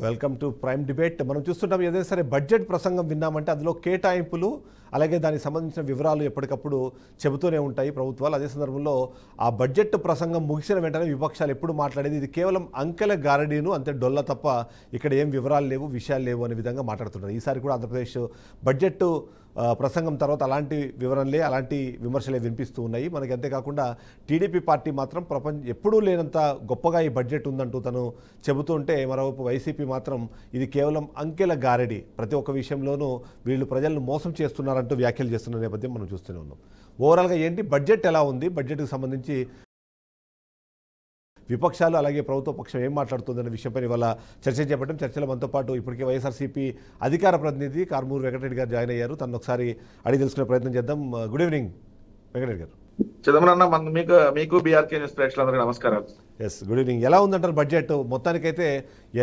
Welcome to prime debate. మనం చూస్తుంటాం ఏదైనా సరే బడ్జెట్ ప్రసంగం విన్నామంటే అందులో కేటాయింపులు అలాగే దానికి సంబంధించిన వివరాలు ఎప్పటికప్పుడు చెబుతూనే ఉంటాయి ప్రభుత్వాలు. అదే సందర్భంలో ఆ బడ్జెట్ ప్రసంగం ముగిసిన వెంటనే విపక్షాలు ఎప్పుడు మాట్లాడేది ఇది కేవలం అంకెల గారడీను, అంతే డొల్ల తప్ప ఇక్కడ ఏం వివరాలు లేవు, విషయాలు లేవు అనే విధంగా మాట్లాడుతున్నారు. ఈసారి కూడా ఆంధ్రప్రదేశ్ బడ్జెట్ ప్రసంగం తర్వాత అలాంటి వివరణలే, అలాంటి విమర్శలే వినిపిస్తూ ఉన్నాయి మనకి. అంతేకాకుండా టీడీపీ పార్టీ మాత్రం ఎప్పుడూ లేనంత గొప్పగా ఈ బడ్జెట్ ఉందంటూ తను చెబుతుంటే, మరోవైపు వైసీపీ మాత్రం ఇది కేవలం అంకెల గారడి, ప్రతి ఒక్క విషయంలోనూ వీళ్ళు ప్రజలను మోసం చేస్తున్నారంటూ వ్యాఖ్యలు చేస్తున్న నేపథ్యం మనం చూస్తూనే ఉన్నాం. ఓవరాల్గా ఏంటి బడ్జెట్ ఎలా ఉంది, బడ్జెట్కి సంబంధించి విపక్షాలు అలాగే ప్రభుత్వ పక్షం ఏం మాట్లాడుతుందనే విషయంపై ఇవాళ చర్చ చేపట్టడం. చర్చలో మనతో పాటు ఇప్పటికే వైఎస్ఆర్సీపీ అధికార ప్రతినిధి కారుమూరి వెంకటరెడ్డి గారు జాయిన్ అయ్యారు. తను ఒకసారి అడిగి తెలుసుకునే ప్రయత్నం చేద్దాం. గుడ్ ఈవినింగ్ వెంకటరెడ్డి గారు. చిదంబరం మీకు బీఆర్కే న్యూస్ ప్రేక్షకులందరికీ నమస్కారాలు. Yes, good evening. ఎలా ఉందంటారు బడ్జెట్? మొత్తానికైతే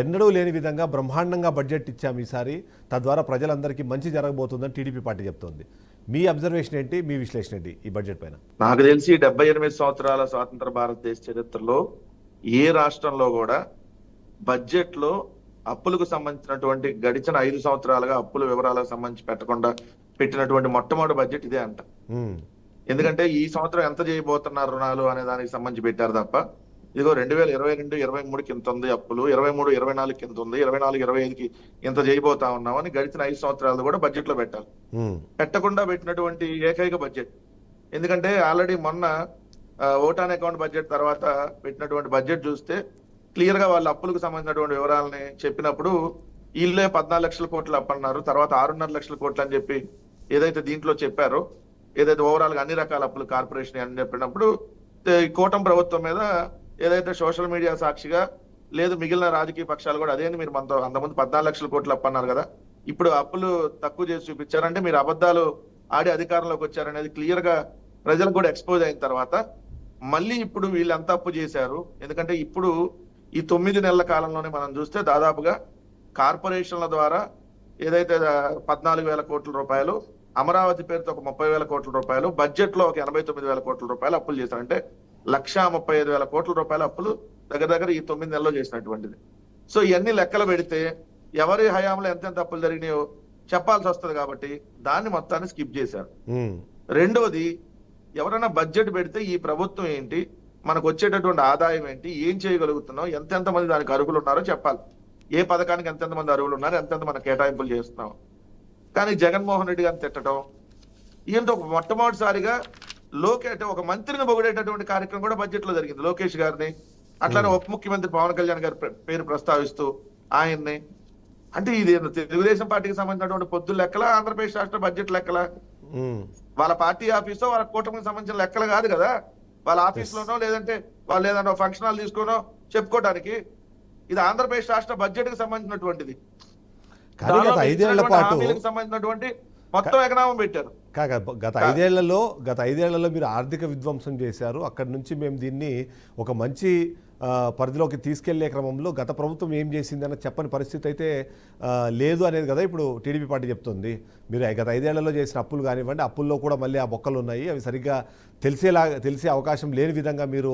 ఎన్నడూ లేని విధంగా బ్రహ్మాండంగా బడ్జెట్ ఇచ్చాము ఈసారి, తద్వారా ప్రజలందరికీ మంచి జరగబోతుందని టీడీపీ పార్టీ చెప్తోంది. మీ అబ్జర్వేషన్ ఏంటి, మీ విశ్లేషణ ఏంటి ఈ బడ్జెట్ పైన? నాకు తెలిసి 78 సంవత్సరాల స్వాతంత్ర భారతదేశ చరిత్రలో ఏ రాష్ట్రంలో కూడా బడ్జెట్ లో అప్పులకు సంబంధించినటువంటి గడిచిన 5 సంవత్సరాలుగా అప్పుల వివరాలకు సంబంధించి పెట్టినటువంటి మొట్టమొదటి బడ్జెట్ ఇదే అంట. ఎందుకంటే ఈ సంవత్సరం ఎంత చేయబోతున్నారు రుణాలు అనే దానికి సంబంధించి పెట్టారు తప్ప, ఇదిగో 2022, 23కి ఇంత ఉంది అప్పులు, 23, 24కి ఇంత ఉంది, 24, 25కి ఇంత చేయబోతా ఉన్నామని గడిచిన 5 సంవత్సరాలు కూడా బడ్జెట్ లో పెట్టాలి. పెట్టకుండా పెట్టినటువంటి ఏకైక బడ్జెట్. ఎందుకంటే ఆల్రెడీ మొన్న ఓటాన్ అకౌంట్ బడ్జెట్ తర్వాత పెట్టినటువంటి బడ్జెట్ చూస్తే క్లియర్ గా వాళ్ళ అప్పులకు సంబంధించినటువంటి వివరాలని చెప్పినప్పుడు వీళ్ళే 14 లక్షల కోట్లు అప్పు అన్నారు, తర్వాత 6.5 లక్షల కోట్లు అని చెప్పి ఏదైతే దీంట్లో చెప్పారో, ఏదైతే ఓవరాల్ గా అన్ని రకాల అప్పులు కార్పొరేషన్ అని చెప్పినప్పుడు కూటమి ప్రభుత్వం మీద ఏదైతే సోషల్ మీడియా సాక్షిగా లేదు మిగిలిన రాజకీయ పక్షాలు కూడా అదేంటి మీరు మనతో అంతకుముందు 14 లక్షల కోట్లు అప్పు అన్నారు కదా, ఇప్పుడు అప్పులు తక్కువ చేసి చూపించారంటే మీరు అబద్ధాలు ఆడి అధికారంలోకి వచ్చారనేది క్లియర్ గా ప్రజలకు కూడా ఎక్స్పోజ్ అయిన తర్వాత మళ్ళీ ఇప్పుడు వీళ్ళు ఎంత అప్పు చేశారు. ఎందుకంటే ఇప్పుడు ఈ 9 నెలల కాలంలోనే మనం చూస్తే దాదాపుగా కార్పొరేషన్ల ద్వారా ఏదైతే 14,000 కోట్ల రూపాయలు, అమరావతి పేరుతో ఒక 30,000 కోట్ల రూపాయలు, బడ్జెట్ లో ఒక 89,000 కోట్ల రూపాయలు అప్పులు చేశారంటే 1,35,000 కోట్ల రూపాయల అప్పులు దగ్గర ఈ 9 నెలల్లో చేసినటువంటిది. సో ఇవన్నీ లెక్కలు పెడితే ఎవరి హయాంలో ఎంతెంత అప్పులు జరిగినాయో చెప్పాల్సి వస్తుంది కాబట్టి దాన్ని మొత్తాన్ని స్కిప్ చేశారు. రెండోది, ఎవరైనా బడ్జెట్ పెడితే ఈ ప్రభుత్వం ఏంటి, మనకు వచ్చేటటువంటి ఆదాయం ఏంటి, ఏం చేయగలుగుతున్నాం, ఎంతెంత మంది దానికి అర్హులు ఉన్నారో చెప్పాలి. ఏ పథకానికి ఎంతెంత మంది అర్హులు ఉన్నారు, ఎంతెంత మనం కేటాయింపులు చేస్తున్నాం. కానీ జగన్మోహన్ రెడ్డి గారిని తిట్టడం, ఈయనతో మొట్టమొదటిసారిగా ఒక మంత్రిని పొగిడేటటువంటి కార్యక్రమం కూడా బడ్జెట్ లో జరిగింది. లోకేష్ గారిని, అట్లానే ఉప ముఖ్యమంత్రి పవన్ కళ్యాణ్ గారి పేరు ప్రస్తావిస్తూ ఆయన్ని, అంటే ఇది తెలుగుదేశం పార్టీకి సంబంధించినటువంటి పొద్దుల లెక్కల, ఆంధ్రప్రదేశ్ రాష్ట్ర బడ్జెట్ లెక్కల, వాళ్ళ పార్టీ ఆఫీసో వాళ్ళ కూటమికి సంబంధించిన లెక్కలు కాదు కదా, వాళ్ళ ఆఫీస్లోనో లేదంటే వాళ్ళు ఏదైనా ఫంక్షన్ హాల్ తీసుకోనో చెప్పుకోవడానికి. ఇది ఆంధ్రప్రదేశ్ రాష్ట్ర బడ్జెట్ కి సంబంధించినటువంటిది. సంబంధించినటువంటి మొత్తం ఎకనామం పెట్టారు. గత ఐదేళ్లలో మీరు ఆర్థిక విధ్వంసం చేశారు. అక్కడి నుంచి మేము దీన్ని ఒక మంచి పరిధిలోకి తీసుకెళ్లే క్రమంలో గత ప్రభుత్వం ఏం చేసింది అన్న చెప్పని పరిస్థితి అయితే లేదు అనేది కదా ఇప్పుడు టీడీపీ పార్టీ చెప్తుంది. మీరు గత 5 ఏళ్లలో చేసిన అప్పులు కానివ్వండి, అప్పుల్లో కూడా మళ్ళీ ఆ బొక్కలు ఉన్నాయి, అవి సరిగ్గా తెలిసే అవకాశం లేని విధంగా మీరు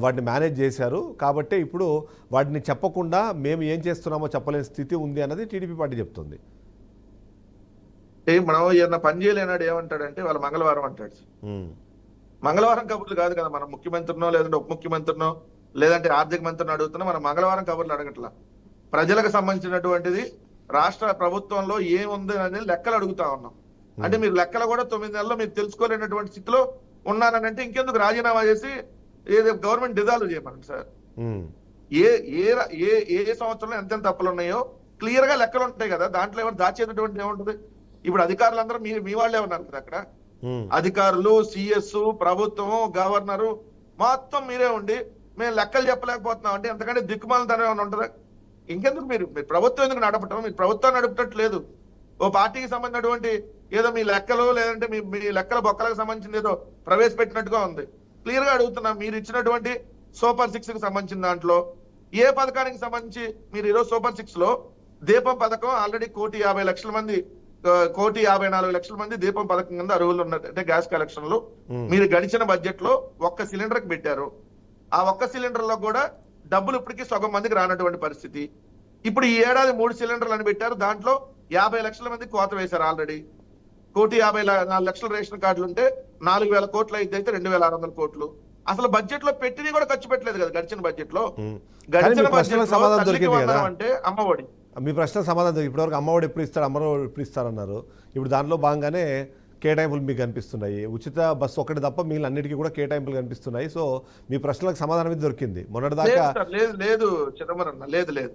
వాటిని మేనేజ్ చేశారు. కాబట్టి ఇప్పుడు వాటిని చెప్పకుండా మేము ఏం చేస్తున్నామో చెప్పలేని స్థితి ఉంది అన్నది టీడీపీ పార్టీ చెప్తుంది. మనం ఏదైనా పని చేయలేనాడు ఏమంటాడంటే వాళ్ళ మంగళవారం అంటాడు. మంగళవారం కబుర్లు కాదు కదా, మనం ముఖ్యమంత్రినో లేదంటే ఉప ముఖ్యమంత్రినో లేదంటే ఆర్థిక మంత్రిని అడుగుతున్నా, మనం మంగళవారం కబుర్లు అడగట్లా. ప్రజలకు సంబంధించినటువంటిది రాష్ట్ర ప్రభుత్వంలో ఏముంది అనేది లెక్కలు అడుగుతా ఉన్నాం. అంటే మీరు లెక్కలు కూడా 9 నెలల్లో మీరు తెలుసుకోలేనటువంటి స్థితిలో ఉన్నారనంటే ఇంకెందుకు రాజీనామా చేసి ఏదో గవర్నమెంట్ డిజాల్వ్ చేయమని సార్. ఏ సంవత్సరంలో ఎంతెంత అప్పులు ఉన్నాయో క్లియర్ గా లెక్కలు ఉంటాయి కదా, దాంట్లో ఎవరు దాచేటటువంటి ఏముంటది. ఇప్పుడు అధికారులందరూ మీ వాళ్ళే ఉన్నారు కదా అక్కడ, అధికారులు, సిఎస్, ప్రభుత్వం, గవర్నరు మొత్తం మీరే ఉండి మేము లెక్కలు చెప్పలేకపోతున్నాం అంటే ఎంతకంటే దిక్కుమాలతనం ఏమైనా ఉంటుందా? ఇంకెందుకు మీరు ప్రభుత్వం ఎందుకు నడపటం? మీరు ప్రభుత్వం నడపట్లేదు. ఓ పార్టీకి సంబంధించినటువంటి ఏదో మీ లెక్కలు లేదంటే మీ లెక్కల బొక్కలకు సంబంధించిన ఏదో ప్రవేశపెట్టినట్టుగా ఉంది. క్లియర్ గా అడుగుతున్నా, మీరు ఇచ్చినటువంటి సూపర్ 6 కి సంబంధించిన దాంట్లో ఏ పథకానికి సంబంధించి మీరు ఈరోజు సూపర్ 6 లో దీపం పథకం ఆల్రెడీ 1,50,00,000 మంది 1,54,00,000 మంది దీపం పథకం కింద అర్హులు ఉన్నారు. అంటే గ్యాస్ కలెక్షన్ లో మీరు గడిచిన బడ్జెట్ లో 1 సిలిండర్ కి పెట్టారు. ఆ 1 సిలిండర్ లో కూడా డబ్బులు ఇప్పటికీ సగం మందికి రానటువంటి పరిస్థితి. ఇప్పుడు ఈ ఏడాది 3 సిలిండర్లు అని పెట్టారు. దాంట్లో 50 లక్షల మంది కోత వేశారు ఆల్రెడీ. 1,54,00,000 రేషన్ కార్డులు ఉంటే 4,000 కోట్లు అయితే 2,600 కోట్లు. అసలు బడ్జెట్ లో పెట్టినవి కూడా ఖర్చు పెట్టలేదు కదా గడిచిన బడ్జెట్ లో. కానీ మీ గడిచిన ప్రశ్నలకు బడ్జెట్ లో సమాధానం తల్లికి దొరికింది కదా. వందనం అంటే అమ్మఒడి. మీ ప్రశ్న సమాధానం దొరికింది. ఇప్పటివరకు అమ్మఒడి ఎప్పుడు ఇస్తారు, అమ్మఒడి ఎప్పుడు ఇస్తారన్నారు. ఇప్పుడు దానిలో భాగంగానే కేటాయింపులు మీకు కనిపిస్తున్నాయి. ఉచిత బస్సు ఒకటి తప్ప మిగిలిన అన్నిటికీ కూడా కేటాయింపులు కనిపిస్తున్నాయి. సో మీ ప్రశ్నలకు సమాధానం ఇది దొరికింది. మొన్నటిదాకా లేదు సార్, లేదు లేదు చిదంబరం అన్న, లేదు లేదు.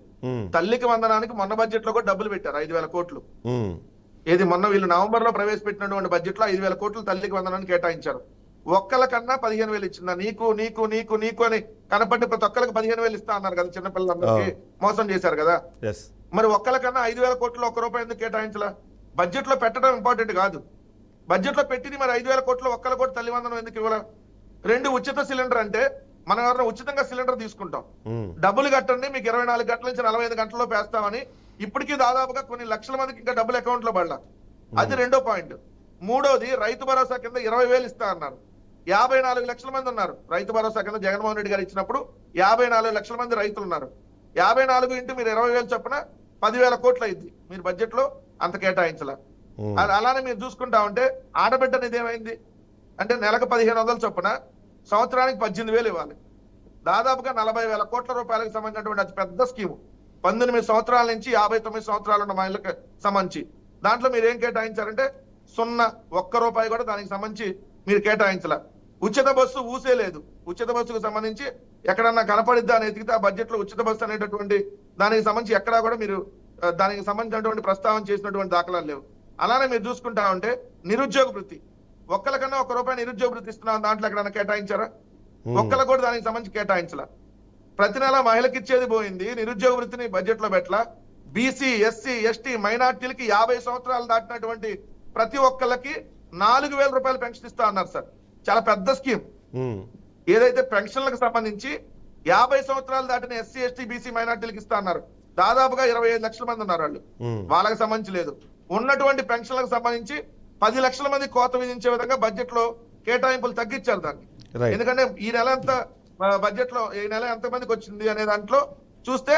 తల్లికి వందనానికి మొన్న బడ్జెట్ లో కూడా డబ్బులు పెట్టారు 5,000 కోట్లు. ఏది మొన్న వీళ్ళు నవంబర్ లో ప్రవేశపెట్టినటువంటి బడ్జెట్ లో 5,000 కోట్లు తల్లికి వందనానికి కేటాయించారు. ఒక్కలకన్నా 15,000 ఇచ్చిందా? నీకు నీకు నీకు నీకు అని కనపడి ప్రతి ఒక్కరికి 15,000 ఇస్తా అన్నారు కదా. చిన్నపిల్లలందరికీ మోసం చేశారు కదా. మరి ఒక్కలకన్నా 5,000 కోట్లు 1 రూపాయి ఎందుకు కేటాయించలా? బడ్జెట్ లో పెట్టడం ఇంపార్టెంట్ కాదు. బడ్జెట్ లో పెట్టింది మరి 5,000 కోట్లు ఒక్కల కోటి తల్లి వందనం ఎందుకు ఇవ్వాల? 2 ఉచిత సిలిండర్ అంటే మనం ఎవరైనా ఉచితంగా సిలిండర్ తీసుకుంటాం, డబ్బులు కట్టండి మీకు 24 గంటల నుంచి 45 గంటల్లో పేస్తామని ఇప్పటికీ దాదాపుగా కొన్ని లక్షల మందికి ఇంకా డబ్బులు అకౌంట్ లో పడలా. అది రెండో పాయింట్. మూడోది రైతు భరోసా కింద 20,000 ఇస్తా అన్నారు. 54 లక్షల మంది ఉన్నారు రైతు భరోసా కింద. జగన్మోహన్ రెడ్డి గారు ఇచ్చినప్పుడు 54 లక్షల మంది రైతులు ఉన్నారు. 54 ఇంటూ మీరు 20,000 చొప్పున 10,000 కోట్లు అయింది. మీరు బడ్జెట్ లో అంత కేటాయించాల. అలానే మీరు చూసుకుంటా ఉంటే ఆడబిడ్డ నిధి ఏమైంది అంటే నెలకు 1,500 చొప్పున సంవత్సరానికి 18,000 ఇవ్వాలి. దాదాపుగా 40,000 కోట్ల రూపాయలకు సంబంధించినటువంటి అతి పెద్ద స్కీము. 18 సంవత్సరాల నుంచి 59 సంవత్సరాలు ఉన్న మహిళలకు సంబంధించి దాంట్లో మీరు ఏం కేటాయించారంటే 1 రూపాయి కూడా దానికి సంబంధించి మీరు కేటాయించాల. ఉచిత బస్సు ఊసే లేదు. ఉచిత బస్సుకు సంబంధించి ఎక్కడన్నా కనపడిద్దా అని ఎతికితే ఆ బడ్జెట్ లో ఉచిత బస్సు అనేటటువంటి దానికి సంబంధించి ఎక్కడా కూడా మీరు దానికి సంబంధించినటువంటి ప్రస్తావన చేసినటువంటి దాఖలాలు లేవు. అలానే మీరు చూసుకుంటా ఉంటే నిరుద్యోగ వృత్తి, ఒక్కరికన్నా 1 రూపాయి నిరుద్యోగ వృత్తి ఇస్తున్నాం, దాంట్లో ఎక్కడన్నా కేటాయించారా? ఒక్కరు కూడా దానికి సంబంధించి కేటాయించాల. ప్రతి నెల మహిళకి ఇచ్చేది పోయింది, నిరుద్యోగ వృత్తిని బడ్జెట్ లో పెట్టలా. బీసీ, ఎస్సీ, ఎస్టీ, మైనార్టీలకి 50 సంవత్సరాలు దాటినటువంటి ప్రతి ఒక్కళ్ళకి 4,000 రూపాయలు పెన్షన్ ఇస్తా అన్నారు సార్. చాలా పెద్ద స్కీమ్. ఏదైతే పెన్షన్లకు సంబంధించి 50 సంవత్సరాలు దాటిన ఎస్సీ, ఎస్టీ, బీసీ, మైనార్టీలకు ఇస్తా అన్నారు. దాదాపుగా 25 లక్షల మంది ఉన్నారు వాళ్ళు. వాళ్ళకి సంబంధించి లేదు. ఉన్నటువంటి పెన్షన్లకు సంబంధించి 10 లక్షల మంది కోత విధించే విధంగా బడ్జెట్ లో కేటాయింపులు తగ్గించారు దాన్ని. ఎందుకంటే ఈ నెల ఎంత బడ్జెట్ లో ఈ నెల ఎంత మందికి వచ్చింది అనే దాంట్లో చూస్తే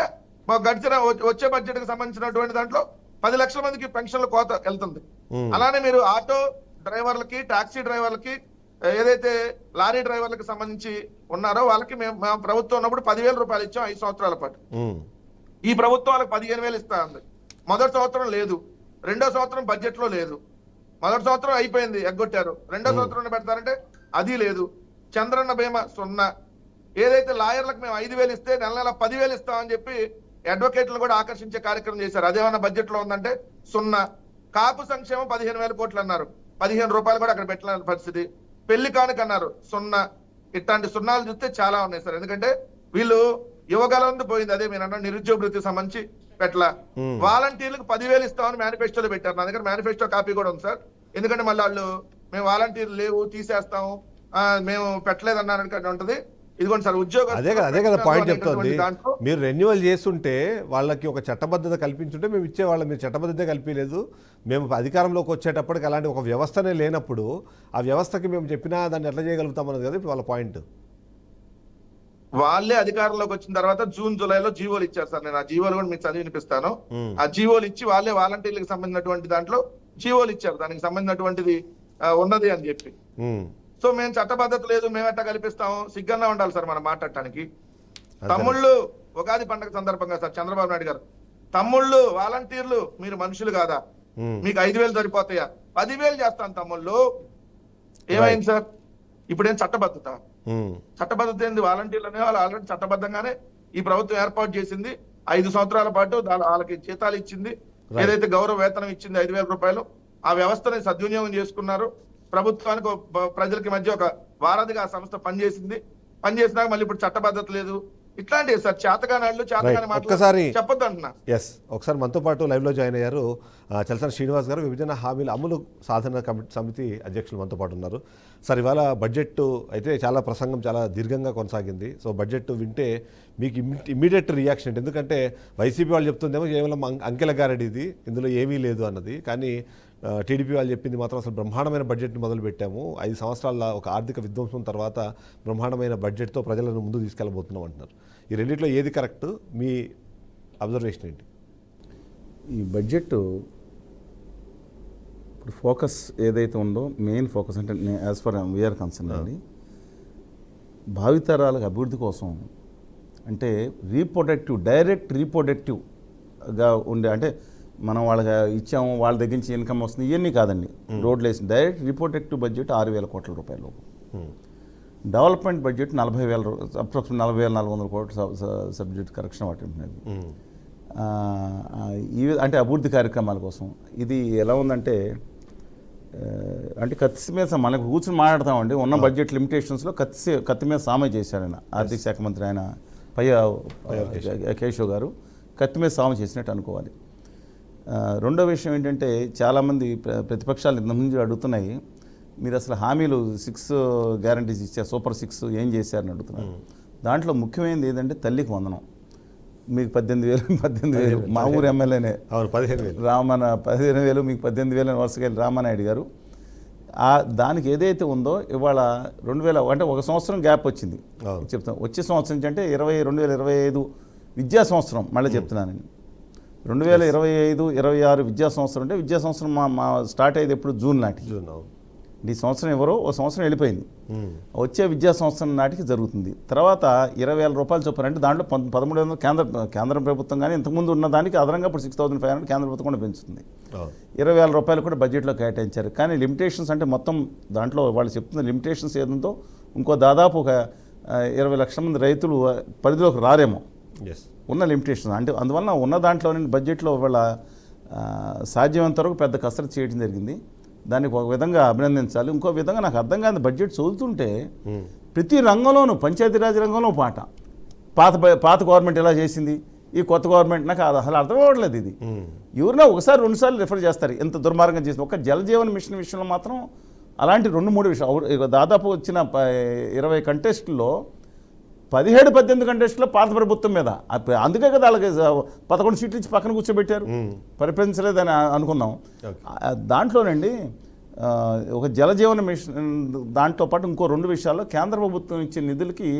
గడిచిన వచ్చే బడ్జెట్ కి సంబంధించినటువంటి దాంట్లో 10 లక్షల మందికి పెన్షన్ల కోత వెళ్తుంది. అలానే మీరు ఆటో డ్రైవర్లకి, టాక్సీ డ్రైవర్లకి, ఏదైతే లారీ డ్రైవర్లకు సంబంధించి ఉన్నారో వాళ్ళకి మేము ప్రభుత్వం ఉన్నప్పుడు 10,000 రూపాయలు ఇచ్చాం 5 సంవత్సరాల పాటు. ఈ ప్రభుత్వం వాళ్ళకి 15,000 ఇస్తా ఉంది. మొదటి సంవత్సరం లేదు, రెండో సంవత్సరం బడ్జెట్ లో లేదు. మొదటి సంవత్సరం అయిపోయింది, ఎగ్గొట్టారు. రెండో సంవత్సరం పెడతారంటే అది లేదు. చంద్రన్న బీమా 0. ఏదైతే లాయర్లకు మేము 5,000 ఇస్తే నెల 10,000 ఇస్తామని చెప్పి అడ్వకేట్లు కూడా ఆకర్షించే కార్యక్రమం చేశారు. అదేమన్నా బడ్జెట్ లో ఉందంటే 0. కాపు సంక్షేమం 15,000 కోట్లు అన్నారు, 15 రూపాయలు కూడా అక్కడ పెట్టలేని పరిస్థితి. పెళ్లి కానుక అన్నారు 0. ఇట్లాంటి సున్నాలు చూస్తే చాలా ఉన్నాయి సార్. ఎందుకంటే వీళ్ళు యువగలందు పోయింది. అదే మీరు అన్న నిరుద్యోగ వృత్తికి సంబంధించి పెట్టలా. వాలంటీర్లకు 10,000 ఇస్తామని మేనిఫెస్టోలో పెట్టారు. నా దగ్గర మేనిఫెస్టో కాపీ కూడా ఉంది సార్. ఎందుకంటే మళ్ళీ వాళ్ళు మేము వాలంటీర్లు లేవు తీసేస్తాము, మేము పెట్టలేదు అన్నారు ఉంటది. ఇదిగోండి సార్ ఉద్యోగం. అదే కదా పాయింట్ చెప్తోంది. మీరు రెన్యువల్ చేస్తుంటే వాళ్ళకి ఒక చట్టబద్ధత కల్పించుంటే మేము ఇచ్చేవాళ్ళం. మీరు చట్టబద్ధత కల్పించలేదు. మేము అధికారంలోకి వచ్చేటప్పటికి అలాంటి ఒక వ్యవస్థనే లేనప్పుడు ఆ వ్యవస్థకి మేము చెప్పినా దాన్ని ఎట్లా చేయగలుగుతాం అన్నది కదా ఇప్పుడు వాళ్ళ పాయింట్. వాళ్ళే అధికారంలోకి వచ్చిన తర్వాత జూన్ జూలైలో జీవోలు ఇచ్చారు సార్. నేను ఆ జీవోలు కూడా మీకు చదివి వినిపిస్తాను. ఆ జీవోలు ఇచ్చి వాళ్ళే వాలంటీర్లకు సంబంధించినటువంటి దాంట్లో జీవోలు ఇచ్చారు, దానికి సంబంధించినటువంటిది ఉన్నది అని చెప్పి. సో మేము చట్టబద్ధత లేదు, మేము ఎట్టా కల్పిస్తాము? సిగ్గన్నా ఉండాలి సార్ మనం మాట్లాడటానికి. తమ్ముళ్ళు ఉగాది పండుగ సందర్భంగా సార్ చంద్రబాబు నాయుడు గారు, తమ్ముళ్ళు వాలంటీర్లు మీరు మనుషులు కాదా? మీకు 5,000 సరిపోతాయా? 10,000 చేస్తాను తమ్ముళ్ళు. ఏమైంది సార్? ఇప్పుడేం చట్టబద్ధత? చట్టబద్ధత ఏంది? వాలంటీర్లు అనే వాళ్ళు ఆల్రెడీ చట్టబద్ధంగానే ఈ ప్రభుత్వం ఏర్పాటు చేసింది. 5 సంవత్సరాల పాటు వాళ్ళకి జీతాలు ఇచ్చింది, ఏదైతే గౌరవ వేతనం ఇచ్చింది 5,000 రూపాయలు. ఆ వ్యవస్థని సద్వినియోగం చేసుకున్నారు. ప్రభుత్వానికి ప్రజలకి మధ్య ఒక వారధిగా ఆ సంస్థ పనిచేసింది. పనిచేసినాక మళ్ళీ ఇప్పుడు చట్టబద్ధత లేదు. ఇట్లాంటివి సార్ చేతగానాళ్ళు చేతగాని మాటలు చెప్పొద్దు అంటున్నా. ఒకసారి మనతో పాటు లైవ్ లో జాయిన్ అయ్యారు చలసాని శ్రీనివాస్ గారు, విభజన హామీల అమలు సాధన సమితి అధ్యక్షులు మనతో పాటు ఉన్నారు. సార్ ఇవాళ బడ్జెట్ అయితే చాలా ప్రసంగం చాలా దీర్ఘంగా కొనసాగింది. సో బడ్జెట్ వింటే మీకు ఇమ్మీడియట్ రియాక్షన్ ఏంటి? ఎందుకంటే వైసీపీ వాళ్ళు చెప్తుందేమో కేవలం అంకెల గారడి ఇది, ఇందులో ఏమీ లేదు అన్నది. కానీ టీడీపీ వాళ్ళు చెప్పింది మాత్రం అసలు బ్రహ్మాండమైన బడ్జెట్ని మొదలుపెట్టాము, 5 సంవత్సరాల ఒక ఆర్థిక విధ్వంసం తర్వాత బ్రహ్మాండమైన బడ్జెట్తో ప్రజలను ముందు తీసుకెళ్ళబోతున్నాం అంటున్నారు. ఈ రెండిట్లో ఏది కరెక్ట్? మీ అబ్జర్వేషన్ ఏంటి? ఈ బడ్జెట్ ఇప్పుడు ఫోకస్ ఏదైతే ఉందో మెయిన్ ఫోకస్ అంటే యాజ్ ఫర్ వీఆర్ కన్సర్న్ అండి, భావితరాలకు అభివృద్ధి కోసం అంటే డైరెక్ట్ రీప్రొడక్టివ్గా ఉండే, అంటే మనం వాళ్ళకి ఇచ్చాము వాళ్ళ దగ్గర నుంచి ఇన్కమ్ వస్తుంది ఇవన్నీ కాదండి. రోడ్లు వేసి డైరెక్ట్ రీప్రొడక్టివ్ బడ్జెట్ 6,000 కోట్ల రూపాయలు. డెవలప్మెంట్ బడ్జెట్ 40,000, అప్రాక్సిమేట్ 40,400 కోట్ల సబ్జెక్ట్ కరెక్షన్ వాటి ఉంటున్నది. అంటే అభివృద్ధి కార్యక్రమాల కోసం ఇది ఎలా ఉందంటే, అంటే కత్తి మీద మనకు కూర్చొని మాట్లాడతామండి, ఉన్న బడ్జెట్ లిమిటేషన్స్లో కత్తి మీద సామే చేశారు ఆయన, ఆర్థిక శాఖ మంత్రి ఆయన కేశవ్ గారు కత్తి మీద సామ చేసినట్టు అనుకోవాలి. రెండో విషయం ఏంటంటే, చాలామంది ప్రతిపక్షాలు ఇంతకుముందు అడుగుతున్నాయి, మీరు అసలు హామీలు 6 గ్యారంటీస్ ఇచ్చారు, సూపర్ 6 ఏం చేశారని అడుగుతున్నారు. దాంట్లో ముఖ్యమైనది ఏంటంటే తల్లికి వందనం. మీకు 18,000 మా ఊరు ఎమ్మెల్యేనే 15,000, మీకు 18,000 వరుసగా రామానాయుడు గారు. దానికి ఏదైతే ఉందో ఇవాళ 2000 అంటే ఒక సంవత్సరం గ్యాప్ వచ్చింది చెప్తాం. వచ్చే సంవత్సరం అంటే 2025 విద్యా సంవత్సరం, మళ్ళీ చెప్తున్నాను 2025-26 విద్యా సంవత్సరం. అంటే విద్యా సంవత్సరం మా స్టార్ట్ అయ్యేది ఎప్పుడు జూన్ నాటికి. ఈ సంవత్సరం ఎవరో ఒక సంవత్సరం వెళ్ళిపోయింది, వచ్చే విద్యా సంవత్సరం నాటికి జరుగుతుంది. తర్వాత 20,000 రూపాయలు చొప్పున, అంటే దాంట్లో 1,300 కేంద్ర ప్రభుత్వం కానీ ఇంతకుముందు ఉన్న దానికి అదనంగా ఇప్పుడు 6,500 కేంద్ర ప్రభుత్వం కూడా పెంచుతుంది. 20,000 రూపాయలు కూడా బడ్జెట్లో కేటాయించారు. కానీ లిమిటేషన్స్ అంటే మొత్తం దాంట్లో వాళ్ళు చెప్తున్న లిమిటేషన్స్ ఏదంతో ఇంకో దాదాపు ఒక 20 లక్షల మంది రైతులు పరిధిలోకి రారేమో ఉన్న లిమిటేషన్. అంటే అందువల్ల ఉన్న దాంట్లో బడ్జెట్లో వాళ్ళ సాధ్యమైనంత వరకు పెద్ద కసరత్తు చేయడం జరిగింది. దానికి ఒక విధంగా అభినందించాలి. ఇంకో విధంగా నాకు అర్థం కాని బడ్జెట్ చదువుతుంటే ప్రతి రంగంలోనూ, పంచాయతీరాజ్ రంగంలో పాత గవర్నమెంట్ ఎలా చేసింది, ఈ కొత్త గవర్నమెంట్ నాకు అసలు అర్థం అవ్వట్లేదు. ఇది ఎవరినా ఒకసారి 2 సార్లు రిఫర్ చేస్తారు ఎంత దుర్మార్గం చేసింది. ఒక జలజీవన్ మిషన్ విషయంలో మాత్రం అలాంటి 2-3 విషయాలు, దాదాపు వచ్చిన 20 కంటెస్టుల్లో 17-18 కంటెస్టులో పాత ప్రభుత్వం మీద, అందుకే కదా వాళ్ళకి 11 సీట్లు ఇచ్చి పక్కన కూర్చోబెట్టారు, పరిపాలించలేదని అనుకుందాం. దాంట్లోనండి ఒక జలజీవన మిషన్ దాంట్లో పాటు ఇంకో 2 విషయాల్లో కేంద్ర ప్రభుత్వం ఇచ్చే నిధులకి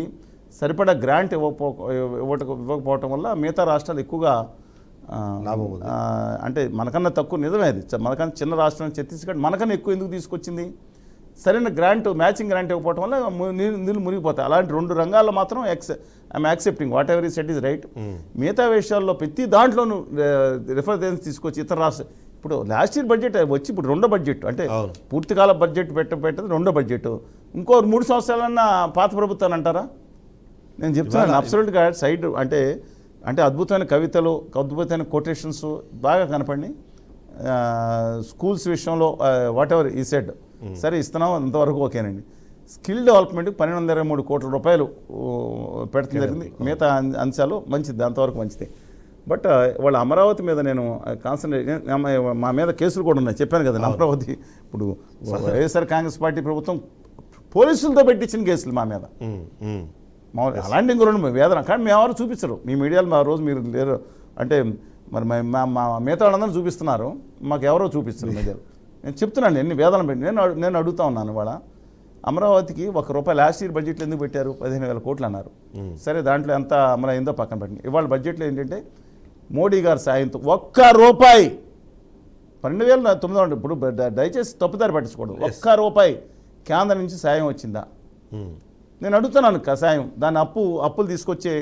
సరిపడా గ్రాంట్ ఇవ్వకపోవటం వల్ల మిగతా రాష్ట్రాలు ఎక్కువగా అంటే మనకన్నా తక్కువ, నిజమే అది, మనకన్నా చిన్న రాష్ట్రం ఛత్తీస్గఢ్ మనకన్నా ఎక్కువ ఎందుకు తీసుకొచ్చింది, సరైన గ్రాంట్ మ్యాచింగ్ గ్రాంట్ ఇవ్వకపోవటం వల్ల నిధులు మునిగిపోతాయి. అలాంటి 2 రంగాల్లో మాత్రం ఐఎమ్ యాక్సెప్టింగ్ వాట్ ఎవర్ ఈ సెట్ ఈజ్ రైట్. మిగతా విషయాల్లో ప్రతి దాంట్లోనూ రిఫరెన్స్ తీసుకొచ్చి ఇతర రాష్ట్ర, ఇప్పుడు లాస్ట్ ఇయర్ బడ్జెట్ వచ్చి ఇప్పుడు 2వ బడ్జెట్, అంటే పూర్తికాల బడ్జెట్ పెట్టదు 2వ బడ్జెట్. ఇంకో 3 సంవత్సరాలన్నా పాత ప్రభుత్వాన్ని అంటారా? నేను చెప్తున్నాను అబ్సల్యూట్గా సైడ్ అంటే అద్భుతమైన కవితలు, అద్భుతమైన కొటేషన్స్ బాగా కనపడి, స్కూల్స్ విషయంలో వాట్ ఎవర్ ఈ సెడ్ సరే ఇస్తున్నాం అంతవరకు ఓకేనండి. స్కిల్ డెవలప్మెంట్కి 1,223 కోట్ల రూపాయలు పెడుతుంది జరిగింది. మిగతా అంశాలు మంచిది, అంతవరకు మంచిది. బట్ వాళ్ళ అమరావతి మీద నేను కాన్సన్ట్రేట్, మా మీద కేసులు కూడా ఉన్నాయి చెప్పాను కదండి. అమరావతి ఇప్పుడు వైఎస్ఆర్ కాంగ్రెస్ పార్టీ ప్రభుత్వం పోలీసులతో పెట్టించిన కేసులు మా మీద, మామూలు అలాంటి ఇంకో 2 వేదన. కానీ మేము ఎవరు చూపించరు, మీ మీడియాలో మా రోజు మీరు లేరు అంటే మరి మా మిగతా వాళ్ళందరూ చూపిస్తున్నారు, మాకు ఎవరో చూపిస్తారు మీడియాలో. నేను చెప్తున్నాను ఎన్ని వేదన పెట్టి నేను అడుగుతా ఉన్నాను. ఇవాళ అమరావతికి ₹1 లాస్ట్ ఇయర్ బడ్జెట్లో ఎందుకు పెట్టారు? 15,000 కోట్లు అన్నారు. సరే దాంట్లో ఎంత అమరైందో పక్కన పెట్టండి. ఇవాళ బడ్జెట్లో ఏంటంటే మోడీ గారి సాయంతో ₹1 12,900, ఇప్పుడు దయచేసి తప్పుదారి పట్టించకూడదు, ₹1 కేంద్రం నుంచి సాయం వచ్చిందా? నేను అడుగుతున్నాను సాయం, దాన్ని అప్పులు తీసుకొచ్చే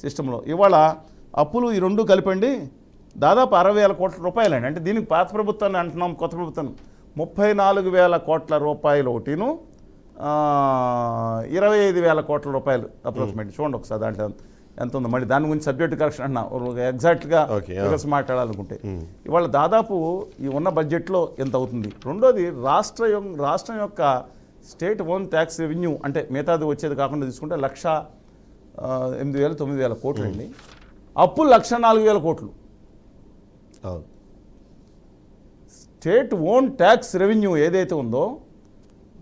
సిస్టంలో. ఇవాళ అప్పులు ఈ 2 కలిపండి దాదాపు 60,000 కోట్ల రూపాయలండి. అంటే దీనికి పాత ప్రభుత్వాన్ని అంటున్నాం, కొత్త ప్రభుత్వం 34,000 కోట్ల రూపాయలు ఒకటిను, 25,000 కోట్ల రూపాయలు అప్రాక్సిమేట్. చూడండి ఒకసారి దాంట్లో ఎంత ఉందో. మళ్ళీ దాని గురించి సబ్జెక్ట్ కరెక్షన్ అంటున్నా, ఎగ్జాక్ట్గా ఫిగర్స్ మాట్లాడాలనుకుంటే ఇవాళ దాదాపు ఈ ఉన్న బడ్జెట్లో ఎంత అవుతుంది. రెండోది రాష్ట్రం యొక్క స్టేట్ ఓన్ ట్యాక్స్ రెవెన్యూ, అంటే మిగతాది వచ్చేది కాకుండా తీసుకుంటే 1,08,000-9,000 కోట్లు అండి. అప్పులు 1,04,000 కోట్లు. స్టేట్ ఓన్ ట్యాక్స్ రెవెన్యూ ఏదైతే ఉందో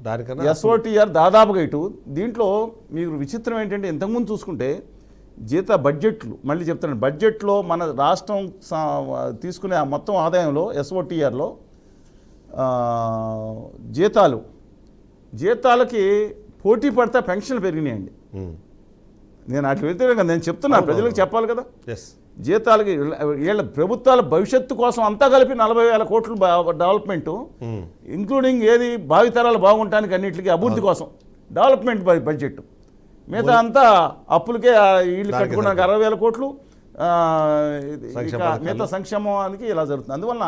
దానికన్నా ఎస్ఓటీఆర్ దాదాపుగా ఇటు. దీంట్లో మీరు విచిత్రం ఏంటంటే ఇంతకుముందు చూసుకుంటే బడ్జెట్లు, మళ్ళీ చెప్తాను, బడ్జెట్లో మన రాష్ట్రం తీసుకునే మొత్తం ఆదాయంలో ఎస్ఓటీఆర్లో జీతాలకి పోటీ పడితే పెన్షన్లు పెరిగినాయండి. నేను అట్లా వ్యతిరేకంగా నేను చెప్తున్నాను, ప్రజలకు చెప్పాలి కదా. జీతాలకి వీళ్ళ ప్రభుత్వాల భవిష్యత్తు కోసం అంతా కలిపి 40,000 కోట్లు డెవలప్మెంటు, ఇంక్లూడింగ్ ఏది భావితరాలు బాగుంటానికి అన్నింటికి అభివృద్ధి కోసం డెవలప్మెంట్ బడ్జెట్, మిగతా అంతా అప్పులకే ఇల్లు కట్టుకోవడానికి 60,000 కోట్లు, మిగతా సంక్షేమానికి ఇలా జరుగుతుంది. అందువల్ల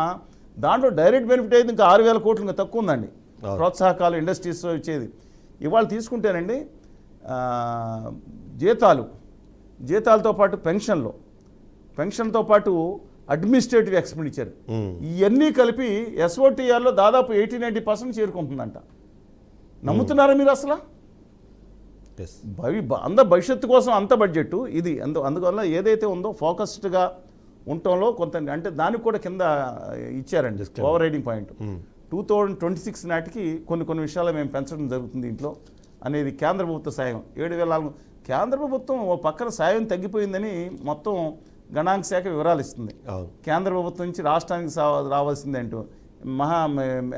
దాంట్లో డైరెక్ట్ బెనిఫిట్ అయితే ఇంకా 6,000 కోట్లు ఇంకా తక్కువ ఉందండి, ప్రోత్సాహకాలు ఇండస్ట్రీస్ ఇచ్చేది. ఇవాళ తీసుకుంటేనండి జీతాలతో పాటు పెన్షన్తో పాటు అడ్మినిస్ట్రేటివ్ ఎక్స్పెండిచర్ ఇవన్నీ కలిపి ఎస్ఓటీఆర్లో దాదాపు 80-90% చేరుకుంటుందంట. నమ్ముతున్నారా మీరు అసలు? భవిష్యత్తు కోసం అంత బడ్జెట్ ఇది. అందువల్ల ఏదైతే ఉందో ఫోకస్డ్గా ఉండటంలో కొంత అంటే దానికి కూడా కింద ఇచ్చారండి ఓవర్ రైడింగ్ పాయింట్. 2026 నాటికి కొన్ని విషయాలు మేము పెంచడం జరుగుతుంది ఇంట్లో అనేది కేంద్ర ప్రభుత్వ సాయం 7,400. కేంద్ర ప్రభుత్వం ఓ పక్కన సాయం తగ్గిపోయిందని మొత్తం గణాంక శాఖ వివరాలు ఇస్తుంది. కేంద్ర ప్రభుత్వం నుంచి రాష్ట్రానికి రావాల్సింది అంటూ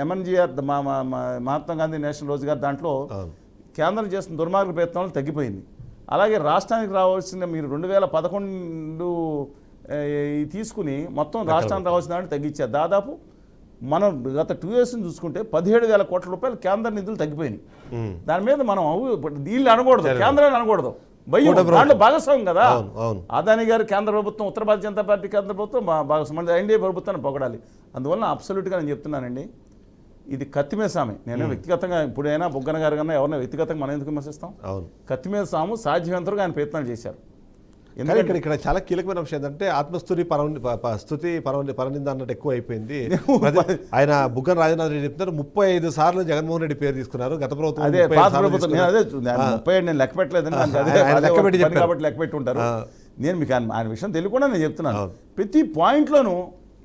MNGR మహాత్మా గాంధీ నేషనల్ రోజ్గార్ దాంట్లో కేంద్రం చేస్తున్న దుర్మార్గ ప్రయత్నాలు తగ్గిపోయింది. అలాగే రాష్ట్రానికి రావాల్సిన మీరు 2011 తీసుకుని మొత్తం రాష్ట్రానికి రావాల్సిన దాంట్లో తగ్గించారు. దాదాపు మనం గత 2 years చూసుకుంటే 17,000 కోట్ల రూపాయలు కేంద్ర నిధులు తగ్గిపోయినాయి. దాని మీద మనం వీళ్ళు అనకూడదు, కేంద్రాన్ని అనకూడదు, దాంట్లో భాగస్వామ్యం కదా. అదాని గారు కేంద్ర ప్రభుత్వం, ఉత్తర భారతీయ జనతా పార్టీ కేంద్ర ప్రభుత్వం భాగస్వామ్యం, ఎన్డీఏ ప్రభుత్వాన్ని పొగడాలి. అందువల్ల అబ్సల్యూట్గా నేను చెప్తున్నానండి, ఇది కత్తిమీద సామె. నేను వ్యక్తిగతంగా ఇప్పుడైనా బుగ్గన గారు కన్నా ఎవరైనా వ్యక్తిగతంగా మనం ఎందుకు విమర్శిస్తాం? కత్తిమీద సాము సాధ్యమంతగా ఆయన ప్రయత్నాలు చేశారు. ఇక్కడ చాలా కీలకమైన విషయం ఏంటంటే ఆత్మస్తుతి పరనింద అన్నట్టు ఎక్కువ అయిపోయింది. ఆయన బుగ్గన రాజేంద్ర రెడ్డి చెప్తున్నారు 35 సార్లు జగన్మోహన్ రెడ్డి పేరు తీసుకున్నారు గత ప్రభుత్వం. అదే పాత ప్రభుత్వం, నేను అదే 37 నేను లెక్క పెట్టలేదని కాబట్టి లెక్క పెట్టి ఉంటారు. నేను మీకు ఆయన విషయం తెలియకుండా నేను చెప్తున్నాను. ప్రతి పాయింట్లోనూ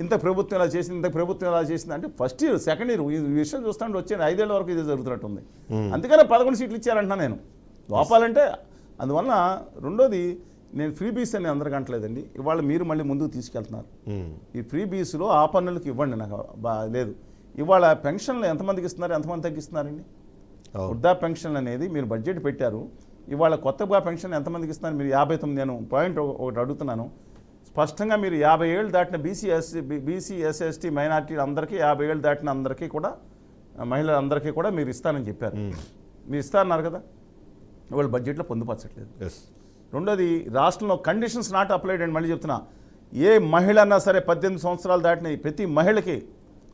ఇంత ప్రభుత్వం ఇలా చేసింది, ఇంత ప్రభుత్వం ఇలా చేసింది అంటే ఫస్ట్ ఇయర్ సెకండ్ ఇయర్ ఈ విషయం చూస్తాను వచ్చే 5 ఏళ్ల వరకు ఇది జరుగుతున్నట్టుంది. అందుకనే 11 సీట్లు ఇచ్చారంటున్నా నేను లోపాలంటే. అందువల్ల రెండోది, నేను ఫ్రీ బీస్ అని అందరికి అంటలేదండి, ఇవాళ మీరు మళ్ళీ ముందుకు తీసుకెళ్తున్నారు. ఈ ఫ్రీ బీస్లో ఆ పన్నులకు ఇవ్వండి, నాకు లేదు. ఇవాళ పెన్షన్లు ఎంతమందికి ఇస్తున్నారు, ఎంతమంది తగ్గిస్తున్నారండి? వృద్ధా పెన్షన్ అనేది మీరు బడ్జెట్ పెట్టారు, ఇవాళ కొత్తగా పెన్షన్ ఎంతమందికి ఇస్తున్నారు మీరు? 59. నేను పాయింట్ ఒకటి అడుగుతున్నాను స్పష్టంగా, మీరు 50 ఏళ్ళు దాటిన బీసీ ఎస్సీ మైనార్టీ అందరికీ 50 ఏళ్ళు దాటిన అందరికీ కూడా మహిళలందరికీ కూడా మీరు ఇస్తానని చెప్పారు. మీరు ఇస్తారన్నారు కదా, ఇవాళ బడ్జెట్లో పొందుపరచట్లేదు. రెండోది, రాష్ట్రంలో కండిషన్స్ నాట్ అప్లైడ్ అని మళ్ళీ చెప్తున్నా. ఏ మహిళ అన్నా సరే 18 సంవత్సరాలు దాటిన ప్రతి మహిళకి